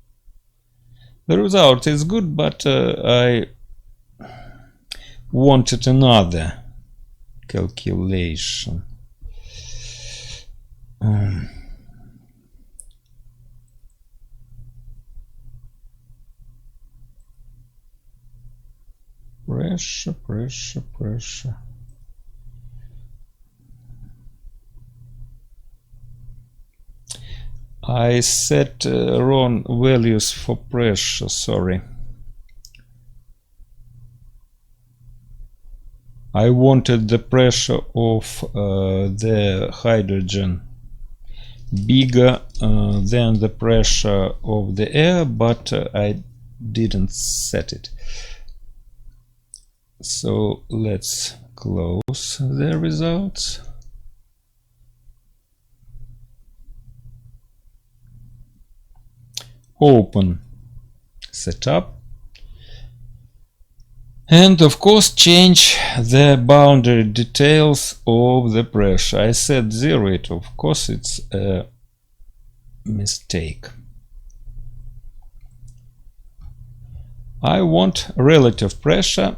The result is good, but I wanted another calculation. Pressure, pressure, pressure. I set wrong values for pressure, sorry. I wanted the pressure of the hydrogen bigger than the pressure of the air, but I didn't set it. So let's close the results. Open setup. And of course change the boundary details of the pressure. I said 0, of course it's a mistake. I want relative pressure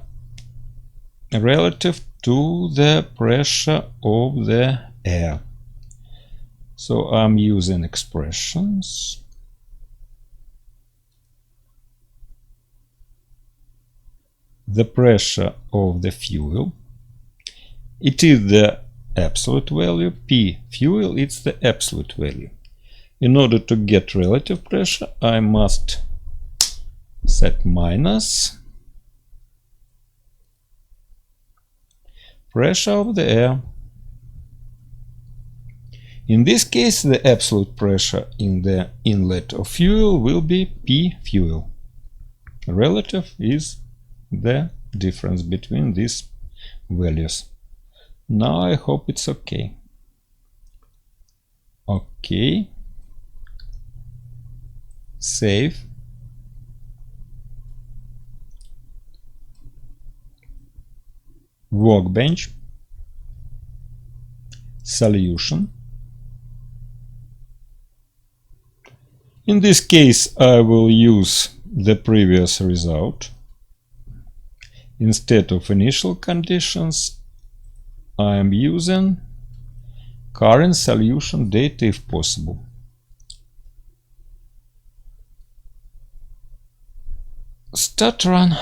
relative to the pressure of the air. So I'm using expressions. The pressure of the fuel. It is the absolute value. P fuel, it's the absolute value. In order to get relative pressure, I must set minus pressure of the air. In this case, the absolute pressure in the inlet of fuel will be P fuel. Relative is the difference between these values. Now I hope it's okay. Okay. Save. Workbench. Solution. In this case, I will use the previous result. Instead of initial conditions, I am using current solution data if possible. Start run.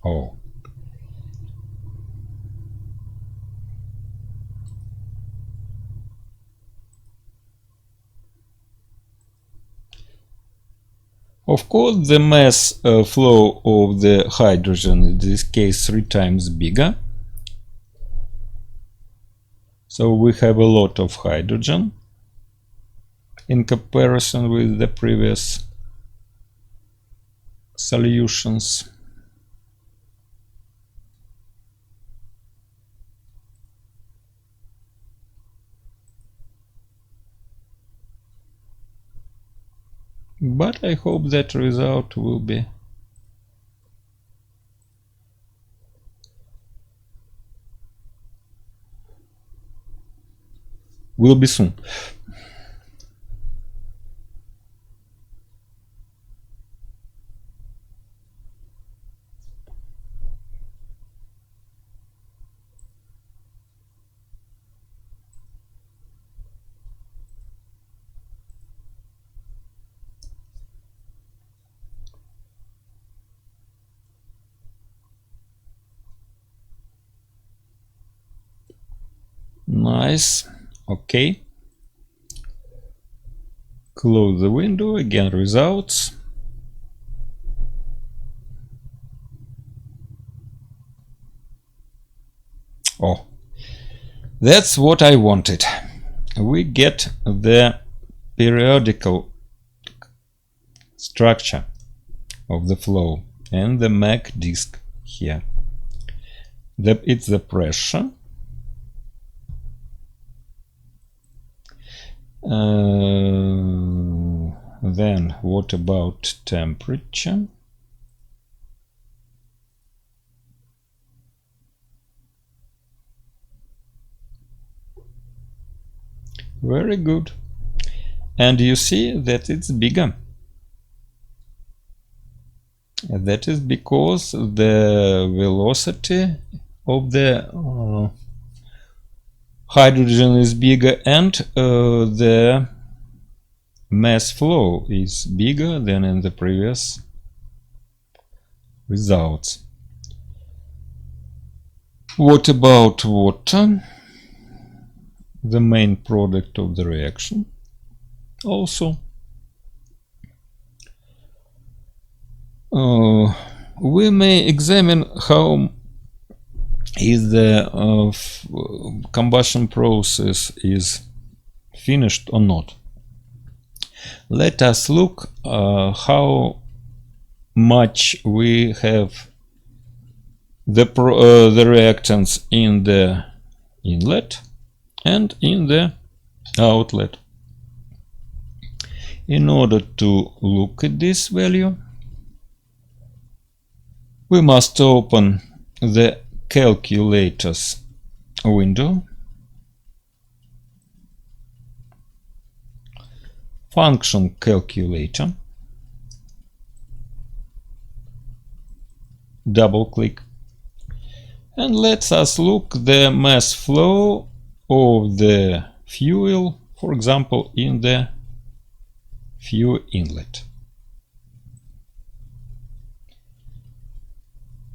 Oh. Of course, the mass flow of the hydrogen in this case 3 times bigger. So we have a lot of hydrogen in comparison with the previous solutions. But I hope that result will be soon. Nice. Okay. Close the window. Again, results. Oh, that's what I wanted. We get the periodical structure of the flow and the MAC disk here. It's the pressure. Then what about temperature? Very good. And you see that it's bigger. That is because the velocity of the hydrogen is bigger and the mass flow is bigger than in the previous results. What about water? The main product of the reaction. Also, we may examine how is the combustion process is finished or not. Let us look how much we have the reactants in the inlet and in the outlet. In order to look at this value, we must open the calculators window, function calculator, double click, and let us look the mass flow of the fuel, for example, in the fuel inlet.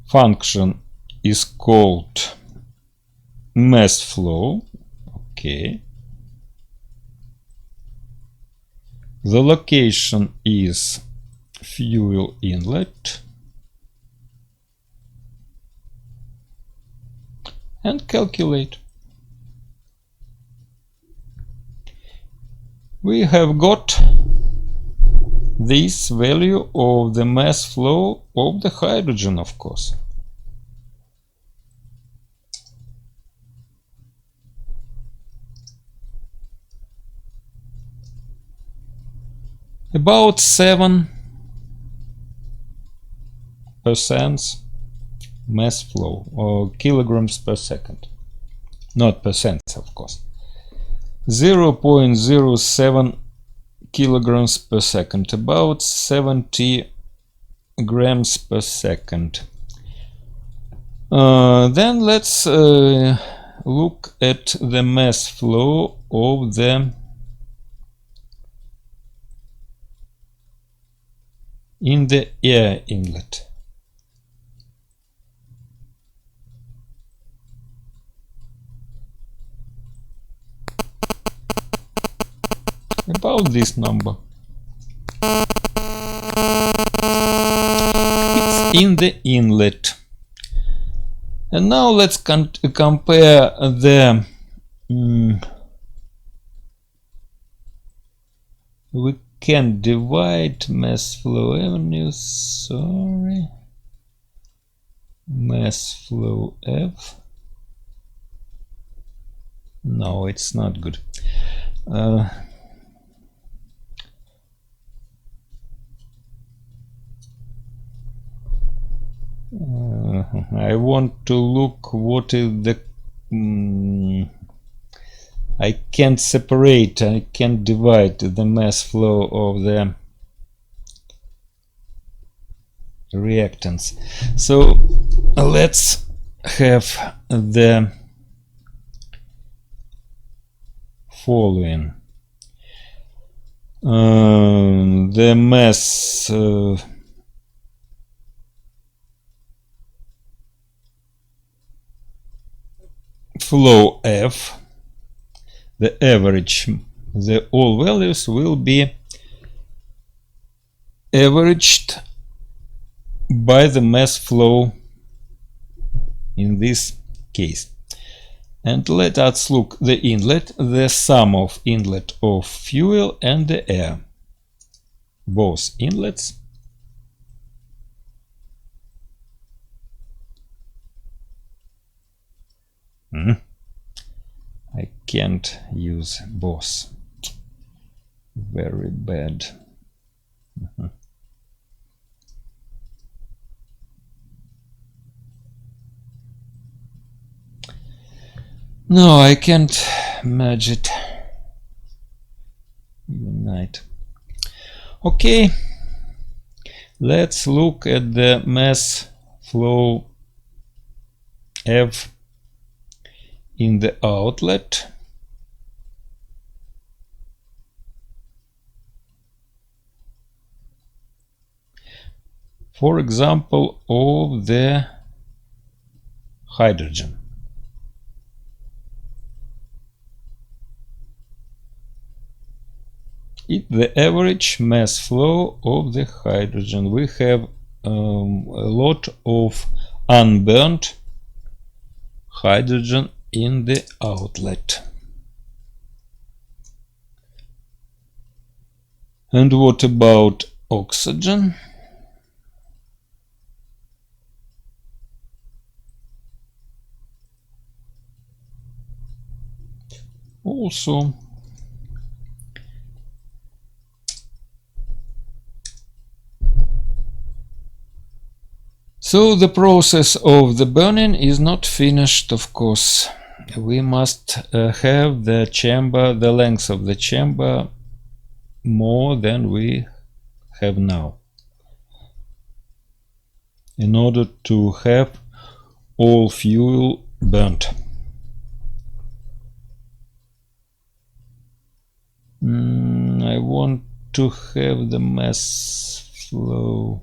Function is called mass flow. Okay. The location is fuel inlet. And calculate. We have got this value of the mass flow of the hydrogen, of course. About 7% mass flow, or kilograms per second. Not percent, of course. 0.07 kilograms per second, about 70 grams per second. Then let's look at the mass flow of the in the air inlet. about this number. It's in the inlet. And now let's compare the we can divide mass flow avenues, mass flow F. No, it's not good. I want to look what is the I can't separate, I can't divide the mass flow of the reactants. So let's have the following. The mass flow F, the average, all values will be averaged by the mass flow in this case. And let us look the inlet, the sum of inlet of fuel and the air, both inlets. I can't use both. Very bad. No, I can't merge it. Unite. Okay. Let's look at the mass flow F in the outlet. For example, of the hydrogen. It's the average mass flow of the hydrogen. We have a lot of unburned hydrogen in the outlet. And what about oxygen? Also so the process of the burning is not finished, of course. We must have the chamber, the length of the chamber more than we have now, in order to have all fuel burnt. I want to have the mass flow.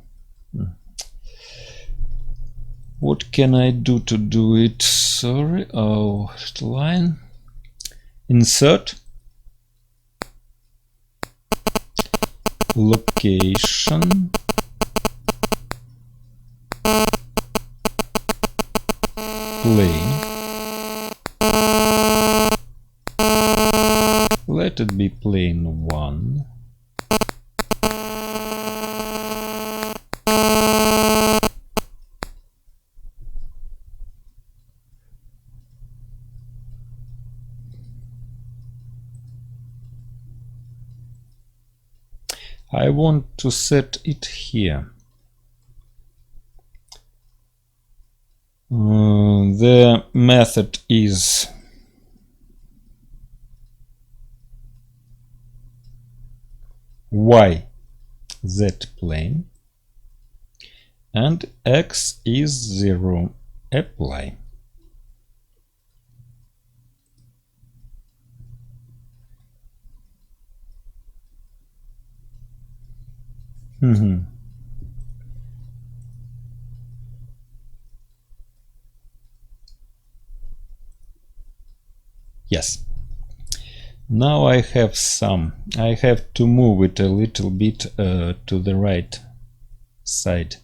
What can I do to do it? Sorry, outline. Insert. Location. Plane. Let it be plane 1. I want to set it here. The method is y z plane and x is 0. Apply. Yes. Now I have to move it a little bit to the right side.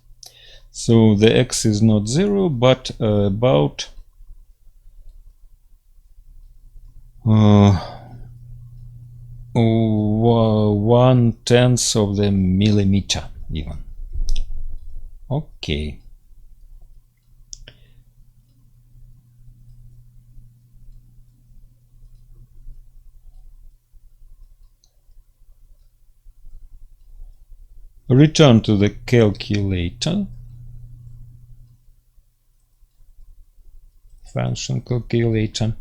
So the x is not 0, but about 1/10 of the millimeter even. Okay. Return to the calculator. Function calculator.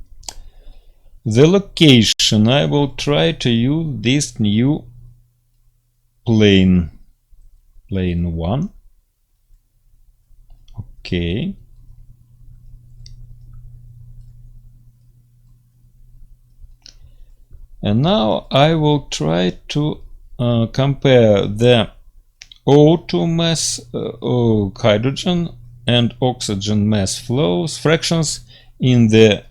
The location, I will try to use this new plane 1. Okay. And now I will try to compare the O2 mass hydrogen and oxygen mass flows fractions in the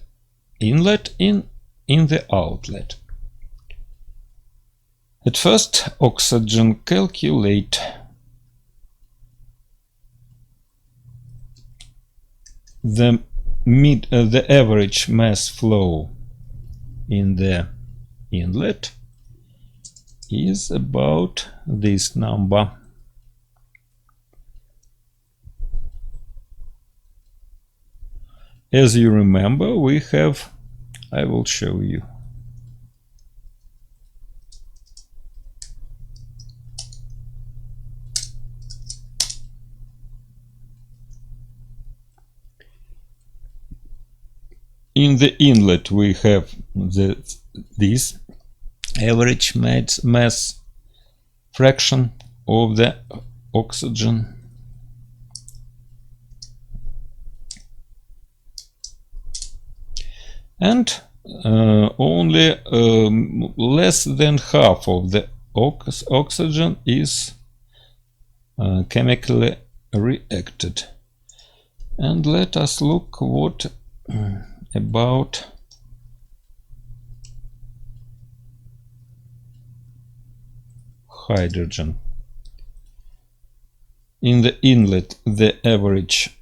inlet in the outlet. At first, oxygen, calculate the average mass flow in the inlet is about this number. As you remember, we have, I will show you. In the inlet we have this average mass fraction of the oxygen. And only less than half of the oxygen is chemically reacted. And let us look what about hydrogen. In the inlet, the average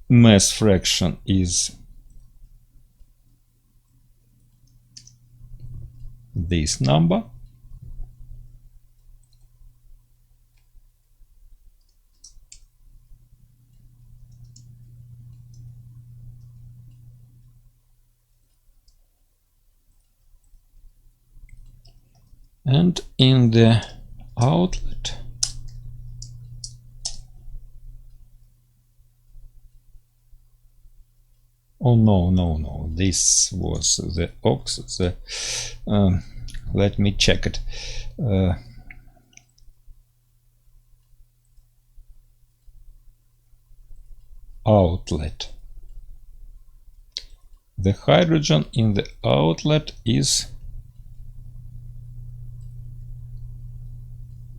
mass fraction is this number. And in the outlet, oh no, this was the oxygen. Let me check it. Outlet. The hydrogen in the outlet is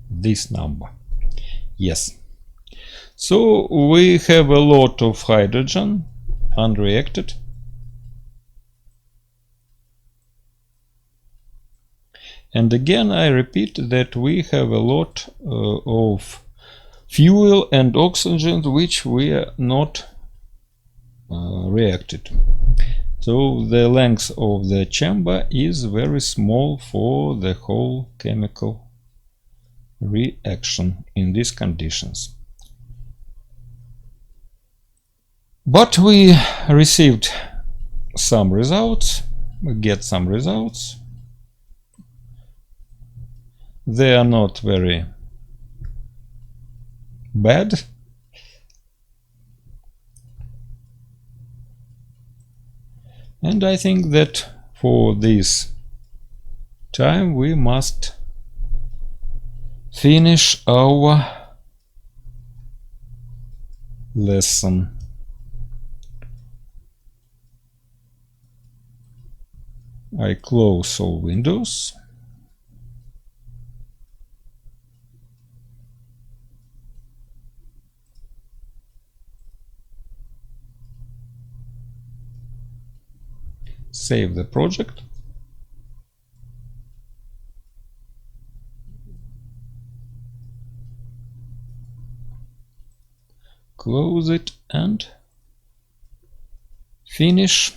this number. Yes. So we have a lot of hydrogen unreacted. And again, I repeat that we have a lot of fuel and oxygen which we are not reacted. So the length of the chamber is very small for the whole chemical reaction in these conditions. But we received some results, we get some results. They are not very bad. And I think that for this time we must finish our lesson. I close all windows. Save the project. close it and finish.